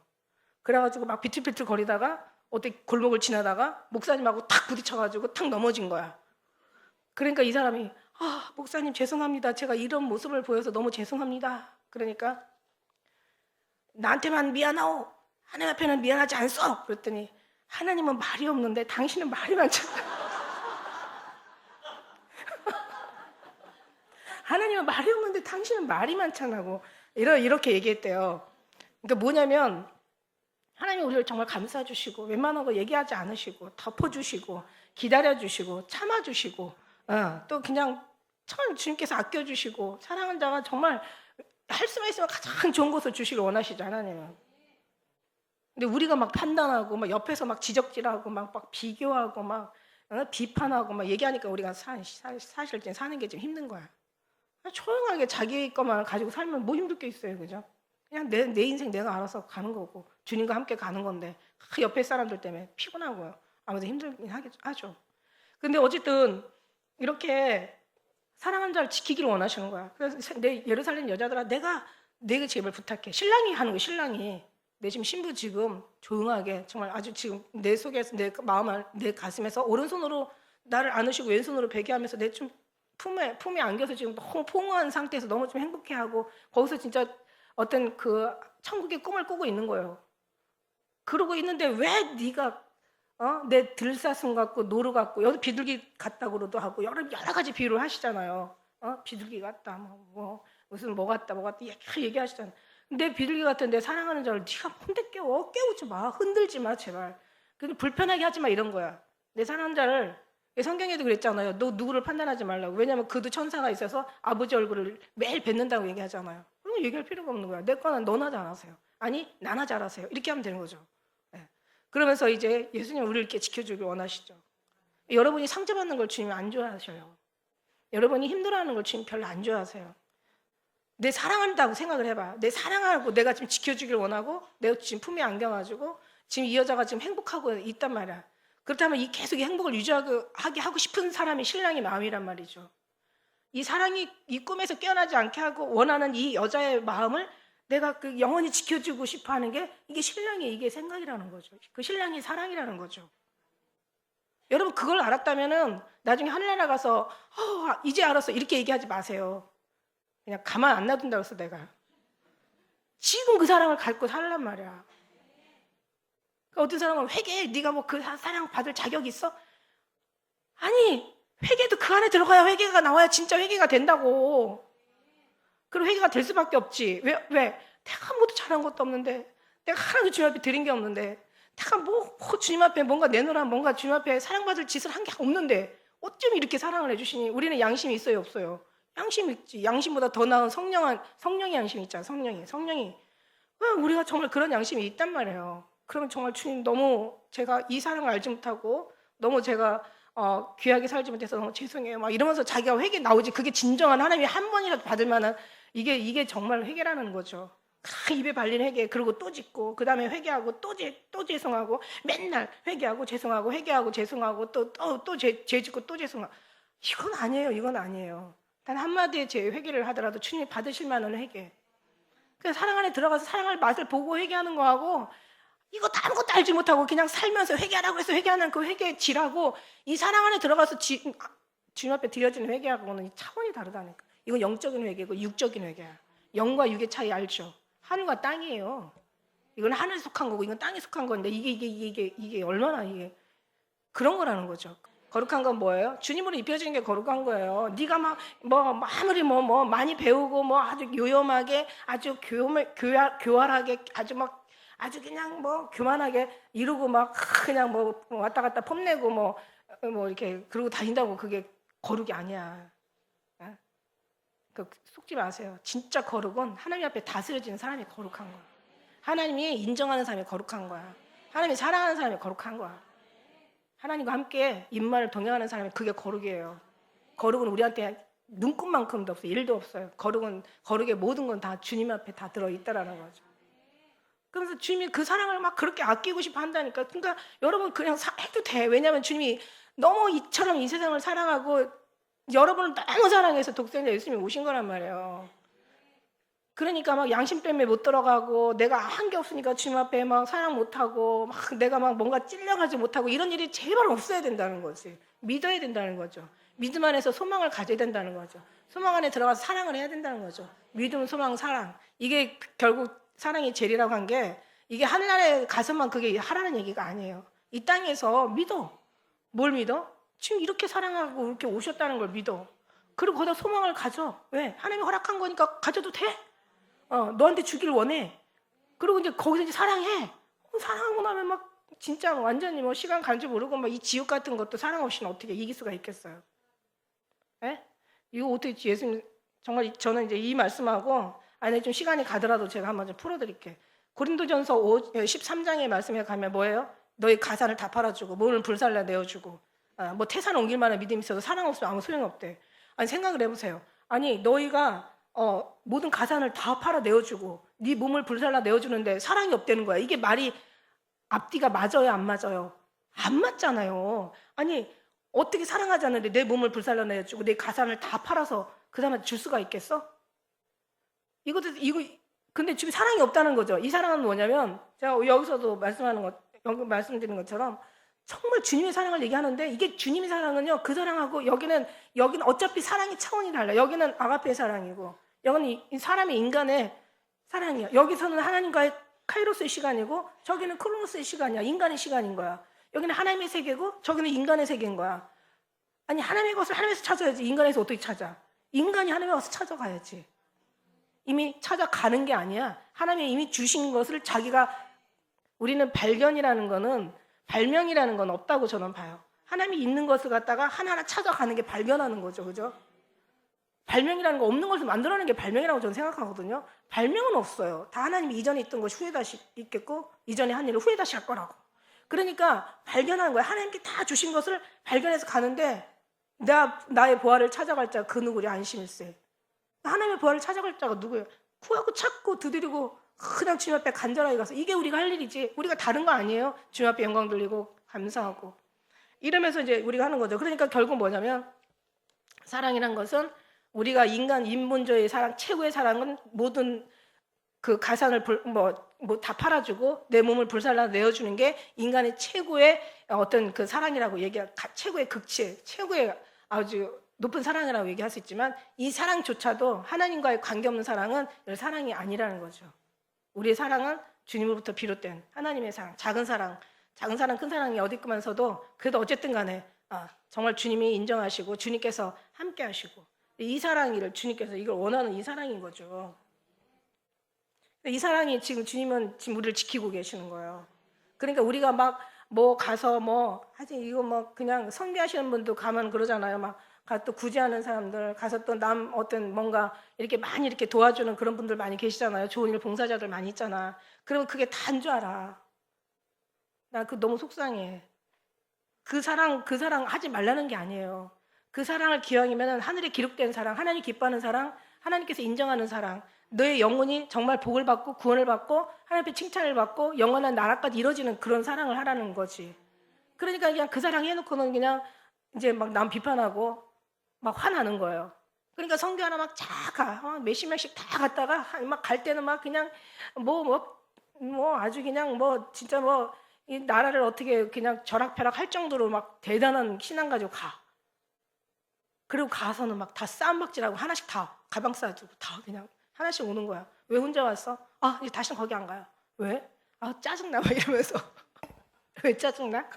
그래가지고 막 비틀비틀 거리다가 어떻게 골목을 지나다가 목사님하고 탁 부딪혀가지고 탁 넘어진 거야. 그러니까 이 사람이 목사님 죄송합니다. 제가 이런 모습을 보여서 너무 죄송합니다. 그러니까 나한테만 미안하오. 하나님 앞에는 미안하지 않소. 그랬더니 하나님은 말이 없는데 당신은 말이 많잖아. 하나님은 말이 없는데 당신은 말이 많잖아고. 이렇게 얘기했대요. 그러니까 뭐냐면 하나님이 우리를 정말 감싸주시고 웬만한 거 얘기하지 않으시고 덮어주시고 기다려주시고 참아주시고 또 그냥 참 주님께서 아껴주시고 사랑하는 자가 정말 할 수만 있으면 가장 좋은 것을 주시길 원하시죠. 하나님은. 근데 우리가 막 판단하고 막 옆에서 막 지적질하고 막 비교하고 막 비판하고 막 얘기하니까 우리가 사실 사는 게 좀 힘든 거야. 조용하게 자기 것만 가지고 살면 뭐 힘들 게 있어요. 그죠? 그냥 내 인생 내가 알아서 가는 거고 주님과 함께 가는 건데 옆에 사람들 때문에 피곤하고요. 아무래도 힘들긴 하죠. 근데 어쨌든 이렇게 사랑하는 자를 지키기를 원하시는 거야. 그래서 내 예루살렘 여자들아 내가 제발 부탁해. 신랑이 하는 거야. 신랑이 내 지금 신부 지금 조용하게 정말 아주 지금 내 속에서 내 마음을 내 가슴에서 오른손으로 나를 안으시고 왼손으로 베개하면서 내 좀 품에 안겨서 지금 너무 포옹한 상태에서 너무 좀 행복해하고 거기서 진짜 어떤 그 천국의 꿈을 꾸고 있는 거예요. 그러고 있는데 왜 네가 내 들사슴 같고 노루 같고 여기 비둘기 같다고도 하고 여러 가지 비유를 하시잖아요. 비둘기 같다 뭐 무슨 뭐 같다 얘기하시잖아요. 내 비둘기 같은 내 사랑하는 자를 네가 혼대 깨우지 마. 흔들지 마 제발. 근데 불편하게 하지 마 이런 거야. 내 사랑하는 자를 성경에도 그랬잖아요. 너 누구를 판단하지 말라고. 왜냐하면 그도 천사가 있어서 아버지 얼굴을 매일 뵙는다고 얘기하잖아요. 그런 거 얘기할 필요가 없는 거야. 내 거는 너나 잘하세요. 아니 나나 잘하세요. 이렇게 하면 되는 거죠. 네. 그러면서 이제 예수님 우리를 이렇게 지켜주길 원하시죠. 여러분이 상처받는 걸 주님이 안 좋아하셔요. 여러분이 힘들어하는 걸 주님 별로 안 좋아하세요. 내 사랑한다고 생각을 해봐. 내 사랑하고 내가 지금 지켜주길 원하고 내가 지금 품에 안겨가지고 지금 이 여자가 지금 행복하고 있단 말이야. 그렇다면 이 계속 이 행복을 유지하게 하고 싶은 사람이 신랑의 마음이란 말이죠. 이 사랑이 이 꿈에서 깨어나지 않게 하고 원하는 이 여자의 마음을 내가 그 영원히 지켜주고 싶어하는 게 이게 신랑의 이게 생각이라는 거죠. 그 신랑의 사랑이라는 거죠. 여러분 그걸 알았다면은 나중에 하늘나라 가서 이제 알았어 이렇게 얘기하지 마세요. 그냥 가만 안 놔둔다고 했어 내가. 지금 그 사랑을 갖고 살란 말이야. 어떤 사람은 회개해. 네가 뭐 그 사랑 받을 자격 있어? 아니 회개도 그 안에 들어가야 회개가 나와야 진짜 회개가 된다고. 그럼 회개가 될 수밖에 없지. 왜? 내가 아무것도 잘한 것도 없는데 내가 하나도 주님 앞에 드린 게 없는데 내가 뭐 주님 앞에 뭔가 내놓으라 뭔가 주님 앞에 사랑받을 짓을 한 게 없는데 어쩜 이렇게 사랑을 해주시니. 우리는 양심이 있어요 없어요? 양심이 있지. 양심보다 더 나은 성령의 양심이 있잖아. 성령이 우리가 정말 그런 양심이 있단 말이에요. 그러면 정말 주님 너무 제가 이 사랑을 알지 못하고 너무 제가 귀하게 살지 못해서 너무 죄송해요. 막 이러면서 자기가 회개 나오지. 그게 진정한 하나님이 한 번이라도 받을 만한 이게 정말 회개라는 거죠. 입에 발린 회개. 그리고 또 짓고 그 다음에 회개하고 또 죄송하고 맨날 회개하고 죄송하고 회개하고 죄송하고 또 죄 짓고 또 죄송하고. 이건 아니에요. 단 한마디의 제 회개를 하더라도 주님이 받으실 만한 회개. 그냥 사랑 안에 들어가서 사랑할 맛을 보고 회개하는 거하고 이것도 아무것도 알지 못하고 그냥 살면서 회개하라고 해서 회개하는 그 회개의 질하고 이 사랑 안에 들어가서 주님 앞에 드려지는 회개하고는 차원이 다르다니까. 이건 영적인 회개고 육적인 회개야. 영과 육의 차이 알죠? 하늘과 땅이에요. 이건 하늘에 속한 거고 이건 땅에 속한 건데 이게 얼마나 이게 그런 거라는 거죠. 거룩한 건 뭐예요? 주님으로 입혀지는 게 거룩한 거예요. 네가 막 아무리 많이 배우고 아주 요염하게 아주 교활하게 아주 그냥 교만하게 이루고 막 그냥 왔다 갔다 폼내고 이렇게 그러고 다닌다고 그게 거룩이 아니야. 속지 마세요. 진짜 거룩은 하나님 앞에 다스려지는 사람이 거룩한 거야. 하나님이 인정하는 사람이 거룩한 거야. 하나님이 사랑하는 사람이 거룩한 거야. 하나님과 함께 입만을 동행하는 사람이 그게 거룩이에요. 거룩은 우리한테 눈꽃만큼도 없어요. 1도 없어요. 거룩의 모든 건 다 주님 앞에 다 들어있다라는 거죠. 그래서 주님이 그 사랑을 막 그렇게 아끼고 싶어 한다니까. 그러니까 여러분 그냥 해도 돼. 왜냐하면 주님이 너무 이처럼 이 세상을 사랑하고 여러분을 너무 사랑해서 독생자 예수님이 오신 거란 말이에요. 그러니까 막 양심 때문에 못 들어가고 내가 한 게 없으니까 주님 앞에 막 사랑 못하고 막 내가 막 뭔가 찔려가지 못하고 이런 일이 제발 없어야 된다는 거지. 믿어야 된다는 거죠. 믿음 안에서 소망을 가져야 된다는 거죠. 소망 안에 들어가서 사랑을 해야 된다는 거죠. 믿음, 소망, 사랑. 이게 결국 사랑이 제일이라고 한 게 이게 하늘나라에 가서만 그게 하라는 얘기가 아니에요. 이 땅에서 믿어. 뭘 믿어? 지금 이렇게 사랑하고 이렇게 오셨다는 걸 믿어. 그리고 거기다 소망을 가져. 왜? 하나님이 허락한 거니까 가져도 돼. 너한테 주길 원해. 그리고 이제 거기서 이제 사랑해. 사랑하고 나면 막 진짜 완전히 뭐 시간 간 줄 모르고 막 이 지옥 같은 것도 사랑 없이는 어떻게 이길 수가 있겠어요? 예? 이거 어떻게 예수님 정말 저는 이제 이 말씀하고 안에 좀 시간이 가더라도 제가 한번 좀 풀어드릴게요. 고린도전서 13장의 말씀에 가면 뭐예요? 너희 가산을 다 팔아주고 몸을 불살라 내어주고 뭐 태산 옮길 만한 믿음이 있어도 사랑 없으면 아무 소용이 없대. 아니 생각을 해보세요. 아니 너희가 모든 가산을 다 팔아 내어주고 네 몸을 불살라 내어주는데 사랑이 없다는 거야. 이게 말이 앞뒤가 맞아요, 안 맞아요? 안 맞잖아요. 아니 어떻게 사랑하지 않는데 내 몸을 불살라 내어주고 내 가산을 다 팔아서 그 사람한테 줄 수가 있겠어? 이거 근데 지금 사랑이 없다는 거죠. 이 사랑은 뭐냐면 제가 여기서도 말씀드리는 것처럼 정말 주님의 사랑을 얘기하는데 이게 주님의 사랑은요 그 사랑하고 여기는 어차피 사랑의 차원이 달라. 여기는 아가페의 사랑이고 여기는 이 사람의 인간의 사랑이야. 여기서는 하나님과의 카이로스의 시간이고 저기는 크로노스의 시간이야. 인간의 시간인 거야. 여기는 하나님의 세계고 저기는 인간의 세계인 거야. 아니 하나님의 것을 하나님에서 찾아야지. 인간에서 어떻게 찾아? 인간이 하나님의 것을 찾아가야지. 이미 찾아가는 게 아니야. 하나님이 이미 주신 것을 우리는 발명이라는 건 없다고 저는 봐요. 하나님이 있는 것을 갖다가 하나하나 찾아가는 게 발견하는 거죠. 그죠? 발명이라는 거 없는 것을 만들어내는 게 발명이라고 저는 생각하거든요. 발명은 없어요. 다 하나님이 이전에 있던 것이 후에 다시 있겠고 이전에 한 일을 후에 다시 할 거라고. 그러니까 발견하는 거예요. 하나님께 다 주신 것을 발견해서 가는데 나의 보화를 찾아갈 자가 그 누구리 안심일세. 하나님의 보화를 찾아갈 자가 누구예요? 구하고 찾고 두드리고 그냥 주님 앞에 간절하게 가서 이게 우리가 할 일이지. 우리가 다른 거 아니에요. 주님 앞에 영광 돌리고 감사하고 이러면서 이제 우리가 하는 거죠. 그러니까 결국 뭐냐면 사랑이란 것은 우리가 인본주의 사랑, 최고의 사랑은 모든 그 가산을 다 팔아주고 내 몸을 불살라 내어주는 게 인간의 최고의 어떤 그 사랑이라고 최고의 극치, 최고의 아주 높은 사랑이라고 얘기할 수 있지만 이 사랑조차도 하나님과의 관계없는 사랑은 사랑이 아니라는 거죠. 우리의 사랑은 주님으로부터 비롯된 하나님의 사랑, 작은 사랑, 큰 사랑이 어디 있구만서도 그래도 어쨌든 간에 정말 주님이 인정하시고 주님께서 함께 하시고 이 사랑을 주님께서 이걸 원하는 이 사랑인 거죠. 이 사랑이 주님은 지금 우리를 지키고 계시는 거예요. 그러니까 우리가 막 가서 하여튼 이거 그냥 선교하시는 분도 가면 그러잖아요. 또 구제하는 사람들, 가서 또 어떤 뭔가 이렇게 많이 이렇게 도와주는 그런 분들 많이 계시잖아요. 좋은 일 봉사자들 많이 있잖아. 그러면 그게 다인 줄 알아. 나 너무 속상해. 그 사랑 하지 말라는 게 아니에요. 그 사랑을 기왕이면 하늘에 기록된 사랑, 하나님이 기뻐하는 사랑, 하나님께서 인정하는 사랑, 너의 영혼이 정말 복을 받고 구원을 받고 하나님 앞에 칭찬을 받고 영원한 나라까지 이루어지는 그런 사랑을 하라는 거지. 그러니까 그냥 그 사랑 해놓고는 그냥 이제 남 비판하고 화나는 거예요. 그러니까 성교 하나 몇십 명씩 다 갔다가 갈 때는 그냥 아주 그냥 진짜 이 나라를 어떻게 그냥 절약펴락 할 정도로 대단한 신앙 가지고 가. 그리고 가서는 다 쌈박질하고 하나씩 다 가방 싸주고 다 그냥 하나씩 오는 거야. 왜 혼자 왔어? 이제 다시는 거기 안 가요. 왜? 짜증나 이러면서. 왜 짜증나?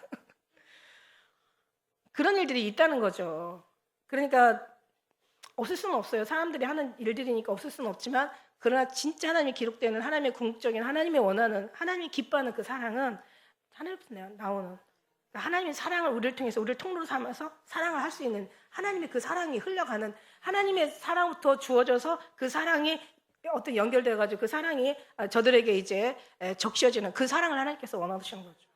그런 일들이 있다는 거죠. 그러니까 없을 수는 없어요. 사람들이 하는 일들이니까 없을 수는 없지만 그러나 진짜 하나님이 기록되는 하나님의 궁극적인 하나님의 원하는 하나님이 기뻐하는 그 사랑은 하늘로부터 나오는 하나님의 사랑을 우리를 통해서 우리를 통로로 삼아서 사랑을 할 수 있는 하나님의 그 사랑이 흘러가는 하나님의 사랑부터 주어져서 그 사랑이 어떤 연결돼가지고 그 사랑이 저들에게 이제 적셔지는 그 사랑을 하나님께서 원하시는 거죠.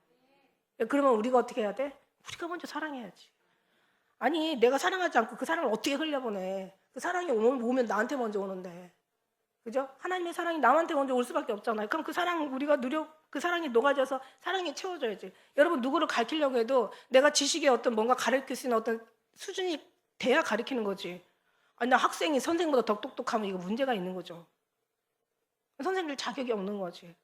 그러면 우리가 어떻게 해야 돼? 우리가 먼저 사랑해야지. 아니 내가 사랑하지 않고 그 사랑을 어떻게 흘려보내? 그 사랑이 오면 나한테 먼저 오는데, 그죠? 하나님의 사랑이 남한테 먼저 올 수밖에 없잖아요. 그럼 그 사랑 우리가 그 사랑이 녹아져서 사랑이 채워져야지. 여러분 누구를 가르치려고 해도 내가 지식에 어떤 뭔가 가르칠 수 있는 어떤 수준이 돼야 가르치는 거지. 아니, 나 학생이 선생보다 더 똑똑하면 이거 문제가 있는 거죠. 선생님들 자격이 없는 거지.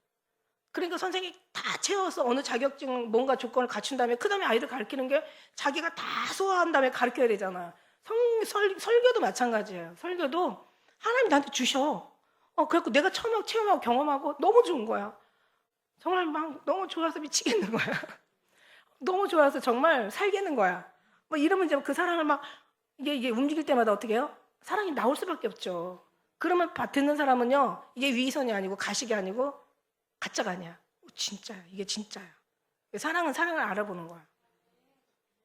그러니까 선생이 다 채워서 어느 자격증 뭔가 조건을 갖춘 다음에 그 다음에 아이들 가르치는 게 자기가 다 소화한 다음에 가르쳐야 되잖아. 설교도 마찬가지예요. 설교도 하나님 나한테 주셔. 그래갖고 내가 처음 체험하고 경험하고 너무 좋은 거야. 정말 막 너무 좋아서 미치겠는 거야. 너무 좋아서 정말 살겠는 거야. 뭐 이러면 이제 그 사랑을 막 이게 움직일 때마다 어떻게 해요? 사랑이 나올 수밖에 없죠. 그러면 듣는 사람은요, 이게 위선이 아니고 가식이 아니고 가짜가 아니야. 진짜야. 이게 진짜야. 사랑은 사랑을 알아보는 거야.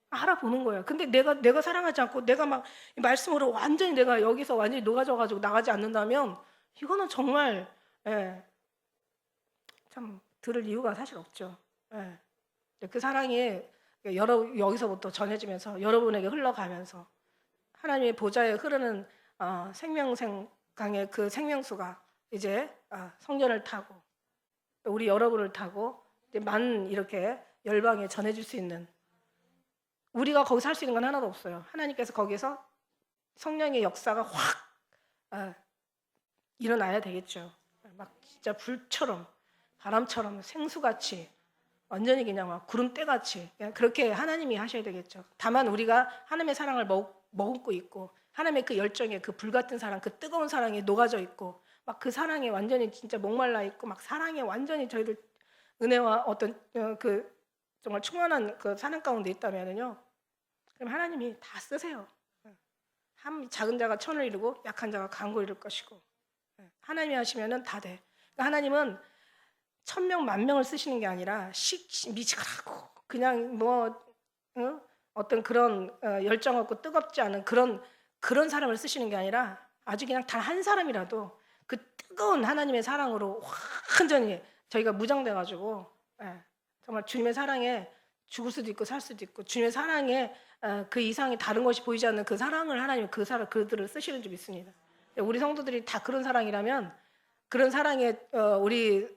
알아보는 거야. 근데 내가 사랑하지 않고 내가 막 말씀으로 완전히 내가 여기서 완전히 녹아져가지고 나가지 않는다면 이거는 정말 참 들을 이유가 사실 없죠. 그 사랑이 여기서부터 전해지면서 여러분에게 흘러가면서 하나님의 보좌에 흐르는 생명생 강의 그 생명수가 이제 성전을 타고 우리 여러분을 타고 많은 이렇게 열방에 전해질 수 있는, 우리가 거기서 할 수 있는 건 하나도 없어요. 하나님께서 거기서 성령의 역사가 확 일어나야 되겠죠. 막 진짜 불처럼 바람처럼 생수같이 완전히 그냥 막 구름대같이 그렇게 하나님이 하셔야 되겠죠. 다만 우리가 하나님의 사랑을 머금고 있고 하나님의 그 열정에 그 불같은 사랑, 그 뜨거운 사랑에 녹아져 있고 막 그 사랑에 완전히 진짜 목말라 있고 막 사랑에 완전히 저희들 은혜와 어떤 그 정말 충만한 그 사랑 가운데 있다면은요, 그럼 하나님이 다 쓰세요. 한 작은 자가 천을 이루고 약한 자가 강을 이룰 것이고, 하나님이 하시면은 다 돼. 그러니까 하나님은 1000명, 10,000명을 쓰시는 게 아니라 미치라고 그냥 뭐 어떤 그런 열정 없고 뜨겁지 않은 그런 사람을 쓰시는 게 아니라 아주 그냥 단 한 사람이라도 그 뜨거운 하나님의 사랑으로 완전히 저희가 무장돼가지고 정말 주님의 사랑에 죽을 수도 있고 살 수도 있고 주님의 사랑에 그 이상이 다른 것이 보이지 않는 그 사랑을 하나님이 그들을 쓰시는 줄 믿습니다. 우리 성도들이 다 그런 사랑이라면, 그런 사랑에 우리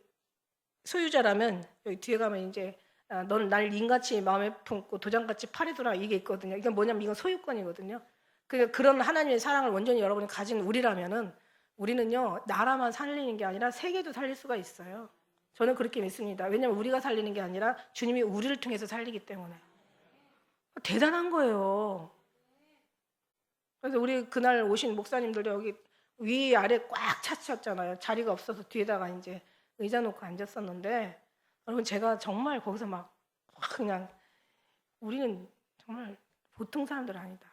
소유자라면 여기 뒤에 가면 이제 너는 날 인같이 마음에 품고 도장같이 팔에 두라 이게 있거든요. 이게 뭐냐면 이건 소유권이거든요. 그러니까 그런 하나님의 사랑을 온전히 여러분이 가진 우리라면은 우리는요 나라만 살리는 게 아니라 세계도 살릴 수가 있어요. 저는 그렇게 믿습니다. 왜냐하면 우리가 살리는 게 아니라 주님이 우리를 통해서 살리기 때문에. 대단한 거예요. 그래서 우리 그날 오신 목사님들도 여기 위 아래 꽉 차셨잖아요. 자리가 없어서 뒤에다가 이제 의자 놓고 앉았었는데, 여러분 제가 정말 거기서 막 그냥 우리는 정말 보통 사람들 아니다.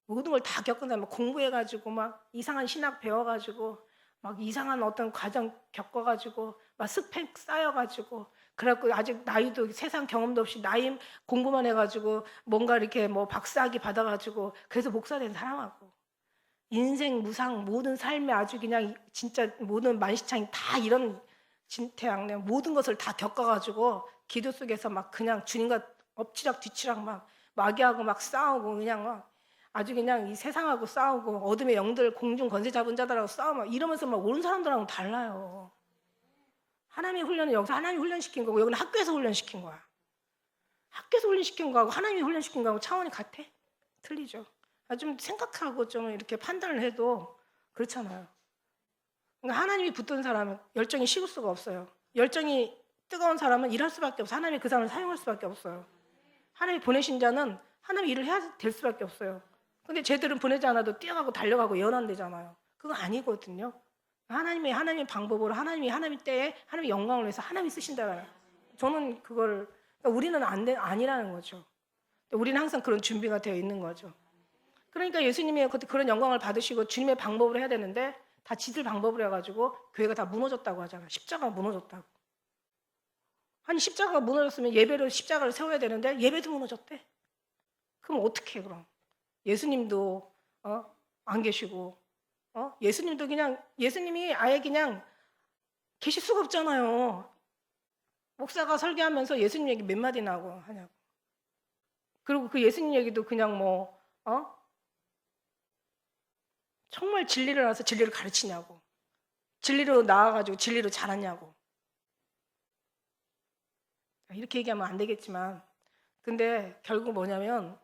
모든 걸 다 겪은 사람, 공부해가지고 막 이상한 신학 배워가지고 막 이상한 어떤 과정 겪어가지고 막 스펙 쌓여가지고 그래갖고 아직 나이도 세상 경험도 없이 나이 공부만 해가지고 뭔가 이렇게 뭐 박사학위 받아가지고 그래서 목사 된 사람하고 인생 무상 모든 삶에 아주 그냥 진짜 모든 만시창이 다 이런 진태양내 모든 것을 다 겪어가지고 기도 속에서 막 그냥 주님과 엎치락 뒤치락 막 마귀하고 막 싸우고 그냥 막 아주 그냥 이 세상하고 싸우고 어둠의 영들 공중 권세 잡은 자들하고 싸우고 이러면서 막 온 사람들하고 달라요. 하나님의 훈련은 여기서 하나님이 훈련시킨 거고 여기는 학교에서 훈련시킨 거야. 학교에서 훈련시킨 거하고 하나님이 훈련시킨 거하고 차원이 같아? 틀리죠. 좀 생각하고 좀 이렇게 판단을 해도 그렇잖아요. 그러니까 하나님이 붙든 사람은 열정이 식을 수가 없어요. 열정이 뜨거운 사람은 일할 수밖에 없어요. 하나님이 그 사람을 사용할 수밖에 없어요. 하나님이 보내신 자는 하나님이 일을 해야 될 수밖에 없어요. 근데 쟤들은 보내지 않아도 뛰어가고 달려가고 예언한대잖아요. 그거 아니거든요. 하나님의 방법으로 하나님 때에 하나님의 영광을 위해서 하나님이 쓰신다. 저는 그러니까 우리는 아니라는 거죠. 우리는 항상 그런 준비가 되어 있는 거죠. 그러니까 예수님이 그런 영광을 받으시고 주님의 방법으로 해야 되는데 다 지들 방법으로 해가지고 교회가 다 무너졌다고 하잖아요. 십자가가 무너졌다고. 아니 십자가가 무너졌으면 예배로 십자가를 세워야 되는데 예배도 무너졌대. 그럼 어떻게 해 그럼? 예수님도 안 계시고 예수님도 그냥 예수님이 아예 그냥 계실 수가 없잖아요. 목사가 설교하면서 예수님 얘기 몇 마디나 하고 하냐고. 그리고 그 예수님 얘기도 그냥 정말 진리를 알아서 진리를 가르치냐고. 진리로 나와가지고 진리로 자랐냐고. 이렇게 얘기하면 안 되겠지만 근데 결국 뭐냐면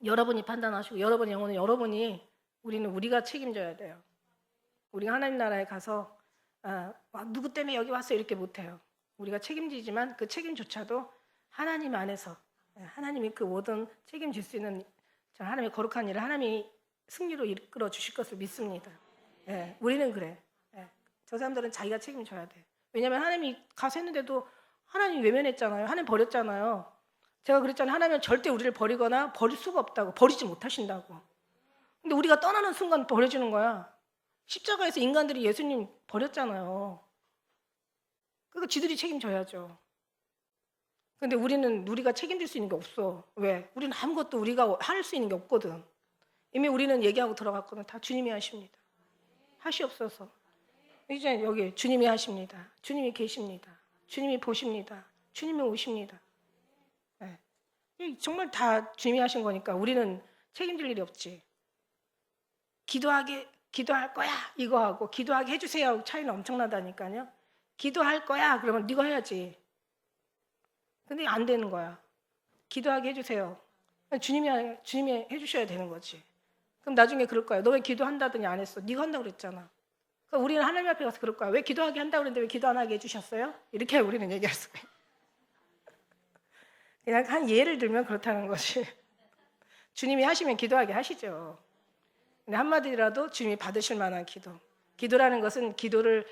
여러분이 판단하시고 여러분의 영혼은 여러분이 우리가 책임져야 돼요. 우리가 하나님 나라에 가서 누구 때문에 여기 왔어 이렇게 못해요. 우리가 책임지지만 그 책임조차도 하나님 안에서 하나님이 그 모든 책임질 수 있는 하나님의 거룩한 일을 하나님이 승리로 이끌어 주실 것을 믿습니다. 예, 우리는 그래. 예, 저 사람들은 자기가 책임져야 돼. 왜냐하면 하나님이 가서 했는데도 하나님 외면했잖아요. 하나님 버렸잖아요. 제가 그랬잖아요. 하나님은 절대 우리를 버리거나 버릴 수가 없다고. 버리지 못하신다고. 근데 우리가 떠나는 순간 버려지는 거야. 십자가에서 인간들이 예수님 버렸잖아요. 그러니까 지들이 책임져야죠. 근데 우리가 책임질 수 있는 게 없어. 왜? 우리는 아무것도 우리가 할 수 있는 게 없거든. 이미 우리는 얘기하고 들어갔거든. 다 주님이 하십니다. 하시옵소서. 이제 여기 주님이 하십니다. 주님이 계십니다. 주님이 보십니다. 주님이 오십니다. 네. 정말 다 주님이 하신 거니까 우리는 책임질 일이 없지. 기도할 거야 이거 하고 기도하게 해주세요 차이는 엄청나다니까요. 기도할 거야 그러면 네가 해야지. 근데 안 되는 거야. 기도하게 해주세요. 주님이 해주셔야 되는 거지. 그럼 나중에 그럴 거야. 너 왜 기도한다더니 안 했어? 네가 한다고 그랬잖아. 그러니까 우리는 하나님 앞에 가서 그럴 거야. 왜 기도하게 한다고 그랬는데 왜 기도 안 하게 해주셨어요? 이렇게 우리는 얘기할 수가 있어요. 그냥 한 예를 들면 그렇다는 거지. 주님이 하시면 기도하게 하시죠. 근데 한마디라도 주님이 받으실 만한 기도. 기도라는 것은 기도를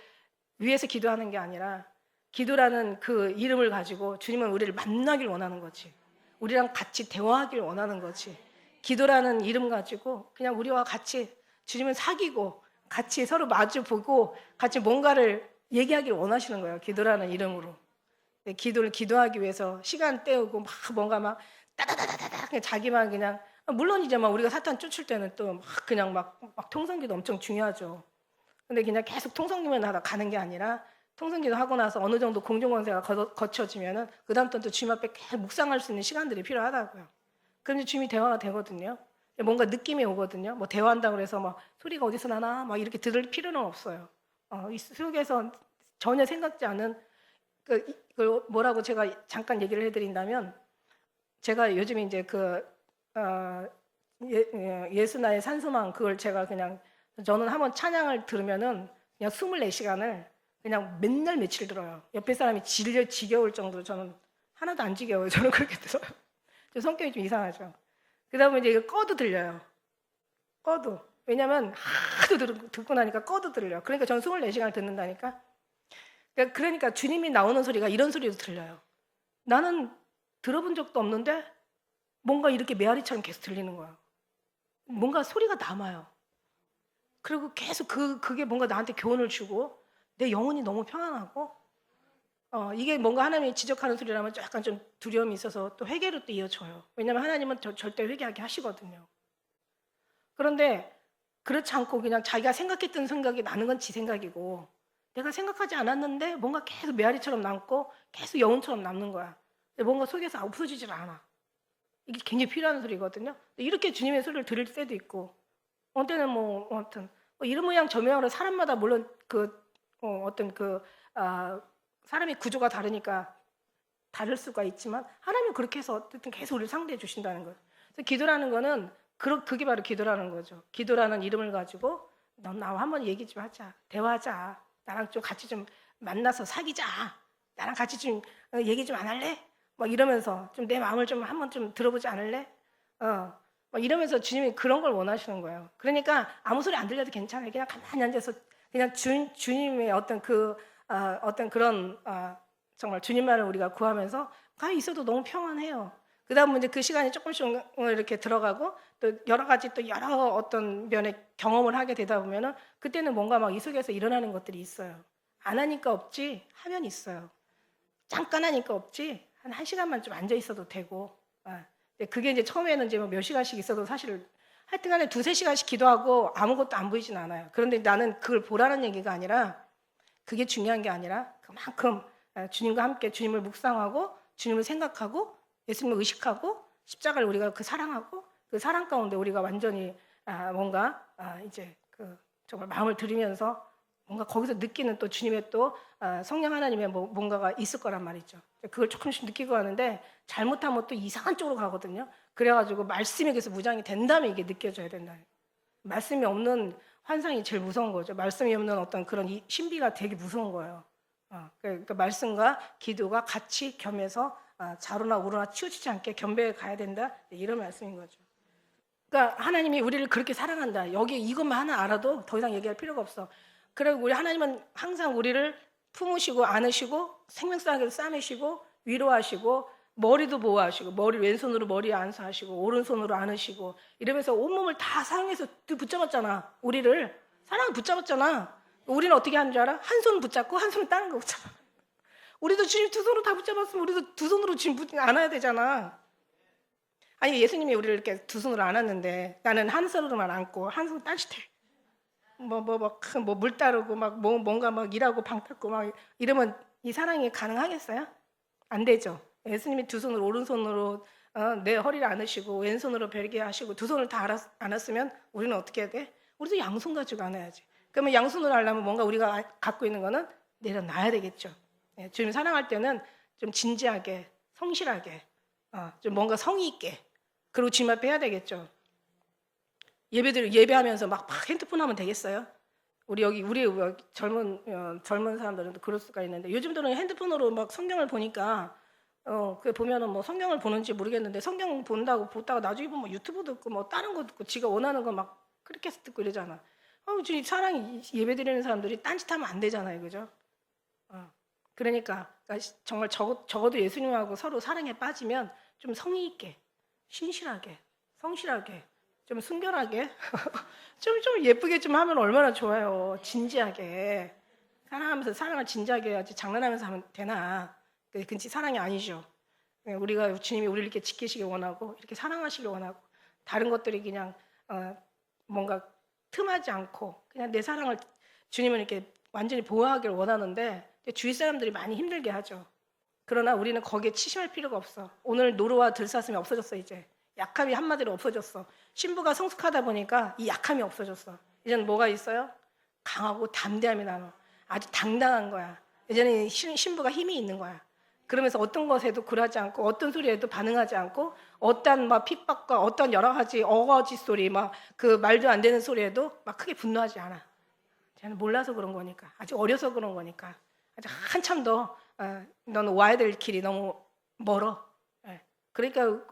위해서 기도하는 게 아니라 기도라는 그 이름을 가지고 주님은 우리를 만나길 원하는 거지. 우리랑 같이 대화하길 원하는 거지. 기도라는 이름 가지고 그냥 우리와 같이 주님을 사귀고 같이 서로 마주 보고 같이 뭔가를 얘기하길 원하시는 거예요. 기도라는 이름으로. 기도를 기도하기 위해서 시간 때우고 막 뭔가 막 따다다다다 자기만 그냥 물론 이제 막 우리가 사탄 쫓을 때는 또 막 그냥 막 통성기도 엄청 중요하죠. 근데 그냥 계속 통성기만 하다 가는 게 아니라 통성기도 하고 나서 어느 정도 공중권세가 거쳐지면은 그다음부터 또 주님 앞에 계속 묵상할 수 있는 시간들이 필요하다고요. 그럼 주님이 대화가 되거든요. 뭔가 느낌이 오거든요. 뭐 대화한다고 해서 막 소리가 어디서 나나 막 이렇게 들을 필요는 없어요. 이 속에서 전혀 생각지 않은 그 뭐라고 제가 잠깐 얘기를 해드린다면 제가 요즘 이제 예수 나의 산소망 그걸 제가 그냥 저는 한번 찬양을 들으면은 그냥 24시간을 그냥 맨날 며칠 들어요. 옆에 사람이 지겨울 정도로 저는 하나도 안 지겨워요. 저는 그렇게 들어요. 저 성격이 좀 이상하죠. 그다음에 이제 이거 꺼도 들려요. 꺼도. 왜냐면 하도 듣고 나니까 꺼도 들려요. 그러니까 저는 24시간을 듣는다니까. 그러니까 주님이 나오는 소리가 이런 소리로 들려요. 나는 들어본 적도 없는데 뭔가 이렇게 메아리처럼 계속 들리는 거야. 뭔가 소리가 남아요. 그리고 계속 그게 뭔가 나한테 교훈을 주고 내 영혼이 너무 평안하고 이게 뭔가 하나님이 지적하는 소리라면 약간 좀 두려움이 있어서 또 회개로 또 이어져요. 왜냐하면 하나님은 절대 회개하게 하시거든요. 그런데 그렇지 않고 그냥 자기가 생각했던 생각이 나는 건 지 생각이고 내가 생각하지 않았는데 뭔가 계속 메아리처럼 남고 계속 영혼처럼 남는 거야. 뭔가 속에서 없어지질 않아. 이게 굉장히 필요한 소리거든요. 이렇게 주님의 소리를 들을 때도 있고 어때는 뭐 아무튼 이런 모양 저 모양으로 사람마다 물론 사람의 구조가 다르니까 다를 수가 있지만 하나님은 그렇게 해서 어쨌든 계속 우리를 상대해 주신다는 거예요. 그래서 기도라는 거는 그게 바로 기도라는 거죠. 기도라는 이름을 가지고 넌 나와 한번 얘기 좀 하자. 대화하자. 나랑 좀 같이 좀 만나서 사귀자. 나랑 같이 좀 얘기 좀 안 할래? 막 이러면서 좀 내 마음을 좀 한번 좀 들어보지 않을래? 막 이러면서 주님이 그런 걸 원하시는 거예요. 그러니까 아무 소리 안 들려도 괜찮아요. 그냥 가만히 앉아서 그냥 주님의 어떤 그런 정말 주님만을 우리가 구하면서 가만히 있어도 너무 평안해요. 그다음 이제 그 시간이 조금씩 이렇게 들어가고 또 여러 가지 또 여러 어떤 면의 경험을 하게 되다 보면은 그때는 뭔가 막 이 속에서 일어나는 것들이 있어요. 안 하니까 없지 하면 있어요. 잠깐 하니까 없지 한 1시간만 좀 앉아 있어도 되고. 그게 이제 처음에는 이제 몇 시간씩 있어도 사실 하여튼간에 2-3시간씩 기도하고 아무것도 안 보이진 않아요. 그런데 나는 그걸 보라는 얘기가 아니라 그게 중요한 게 아니라 그만큼 주님과 함께 주님을 묵상하고 주님을 생각하고 예수님을 의식하고 십자가를 우리가 사랑하고 그 사랑 가운데 우리가 완전히 뭔가 이제 정말 마음을 들이면서 뭔가 거기서 느끼는 또 주님의 또 성령 하나님의 뭔가가 있을 거란 말이죠. 그걸 조금씩 느끼고 하는데 잘못하면 또 이상한 쪽으로 가거든요. 그래가지고 말씀이 그래서 무장이 된다면 이게 느껴져야 된다. 말씀이 없는 환상이 제일 무서운 거죠. 말씀이 없는 어떤 그런 신비가 되게 무서운 거예요. 그러니까 말씀과 기도가 같이 겸해서 좌로나 우로나 치우치지 않게 겸비해 가야 된다. 이런 말씀인 거죠. 그러니까 하나님이 우리를 그렇게 사랑한다. 여기 이것만 하나 알아도 더 이상 얘기할 필요가 없어. 그리고 우리 하나님은 항상 우리를 품으시고 안으시고 생명상에서 싸매시고 위로하시고 머리도 보호하시고 머리 왼손으로 머리에 안수하시고 오른손으로 안으시고 이러면서 온몸을 다 사랑해서 붙잡았잖아. 우리를 사랑 붙잡았잖아. 우리는 어떻게 하는 줄 알아? 한 손 붙잡고 한 손은 다른 거 붙잡아. 우리도 주님 두 손으로 다 붙잡았으면 우리도 두 손으로 지금 안아야 되잖아. 아니 예수님이 우리를 이렇게 두 손으로 안았는데 나는 한 손으로만 안고 한 손 딴짓해. 물 따르고 뭔가 일하고 방 닦고 이러면 이 사랑이 가능하겠어요? 안 되죠. 예수님이 두 손으로 오른손으로 내 허리를 안으시고 왼손으로 베게 하시고 두 손을 다 안았으면 우리는 어떻게 해야 돼? 우리도 양손 가지고 안아야지. 그러면 양손으로 하려면 뭔가 우리가 갖고 있는 거는 내려놔야 되겠죠. 주님 사랑할 때는 좀 진지하게 성실하게 좀 뭔가 성의 있게 그리고 주님 앞에 해야 되겠죠. 예배하면서 막 핸드폰 하면 되겠어요? 우리 젊은 사람들은 그럴 수가 있는데 요즘들은 핸드폰으로 막 성경을 보니까 그 보면은 뭐 성경을 보는지 모르겠는데 성경 보다가 나중에 보면 유튜브 듣고 뭐 다른 거 듣고 지가 원하는 거 막 그렇게 해서 듣고 이러잖아. 주님 사랑이 예배드리는 사람들이 딴짓하면 안 되잖아요, 그죠? 그러니까 정말 적어도 예수님하고 서로 사랑에 빠지면 좀 성의 있게, 신실하게, 성실하게, 좀 순결하게, 좀 예쁘게 좀 하면 얼마나 좋아요. 진지하게 사랑하면서 사랑을 진지하게 해야지 장난하면서 하면 되나? 그건 사랑이 아니죠. 우리가 주님이 우리를 이렇게 지키시길 원하고 이렇게 사랑하시길 원하고 다른 것들이 그냥 뭔가 틈하지 않고 그냥 내 사랑을 주님은 이렇게 완전히 보호하기를 원하는데 주위 사람들이 많이 힘들게 하죠. 그러나 우리는 거기에 치심할 필요가 없어. 오늘 노루와 들사슴이 없어졌어. 이제 약함이 한마디로 없어졌어. 신부가 성숙하다 보니까 이 약함이 없어졌어. 이제는 뭐가 있어요? 강하고 담대함이 나눠. 아주 당당한 거야. 이제는 신부가 힘이 있는 거야. 그러면서 어떤 것에도 굴하지 않고 어떤 소리에도 반응하지 않고 어떤 핍박과 어떤 여러 가지 어거지 소리 그 말도 안 되는 소리에도 크게 분노하지 않아. 쟤는 몰라서 그런 거니까. 아직 어려서 그런 거니까. 아직 한참 더 너는 와야 될 길이 너무 멀어. 그러니까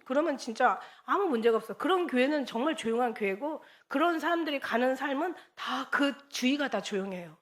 그러면 진짜 아무 문제가 없어. 그런 교회는 정말 조용한 교회고 그런 사람들이 가는 삶은 다 그 주위가 다 조용해요.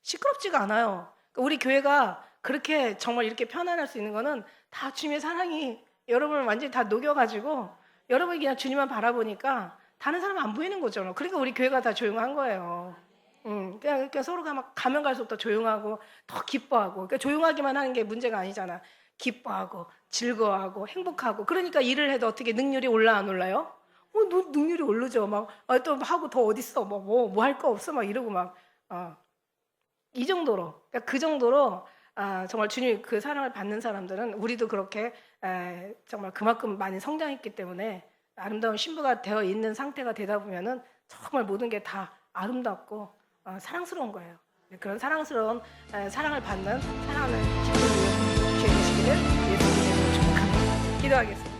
시끄럽지가 않아요. 우리 교회가 그렇게 정말 이렇게 편안할 수 있는 거는 다 주님의 사랑이 여러분을 완전히 다 녹여가지고 여러분이 그냥 주님만 바라보니까 다른 사람은 안 보이는 거죠. 그러니까 우리 교회가 다 조용한 거예요. 그러니까 서로가 가면 갈수록 더 조용하고 더 기뻐하고 그러니까 조용하기만 하는 게 문제가 아니잖아. 기뻐하고 즐거워하고 행복하고 그러니까 일을 해도 어떻게 능률이 올라 안 올라요? 능률이 오르죠. 또 하고 더 어딨어? 뭐 할 거 없어? 이러고 이 정도로 그러니까 그 정도로 정말 주님 그 사랑을 받는 사람들은 우리도 그렇게 정말 그만큼 많이 성장했기 때문에 아름다운 신부가 되어 있는 상태가 되다 보면은 정말 모든 게 다 아름답고 사랑스러운 거예요. 그런 사랑스러운 사랑을 받는 사랑하는 기쁨을 주시기를 예수님의 이름으로 축복합니다. 기도하겠습니다.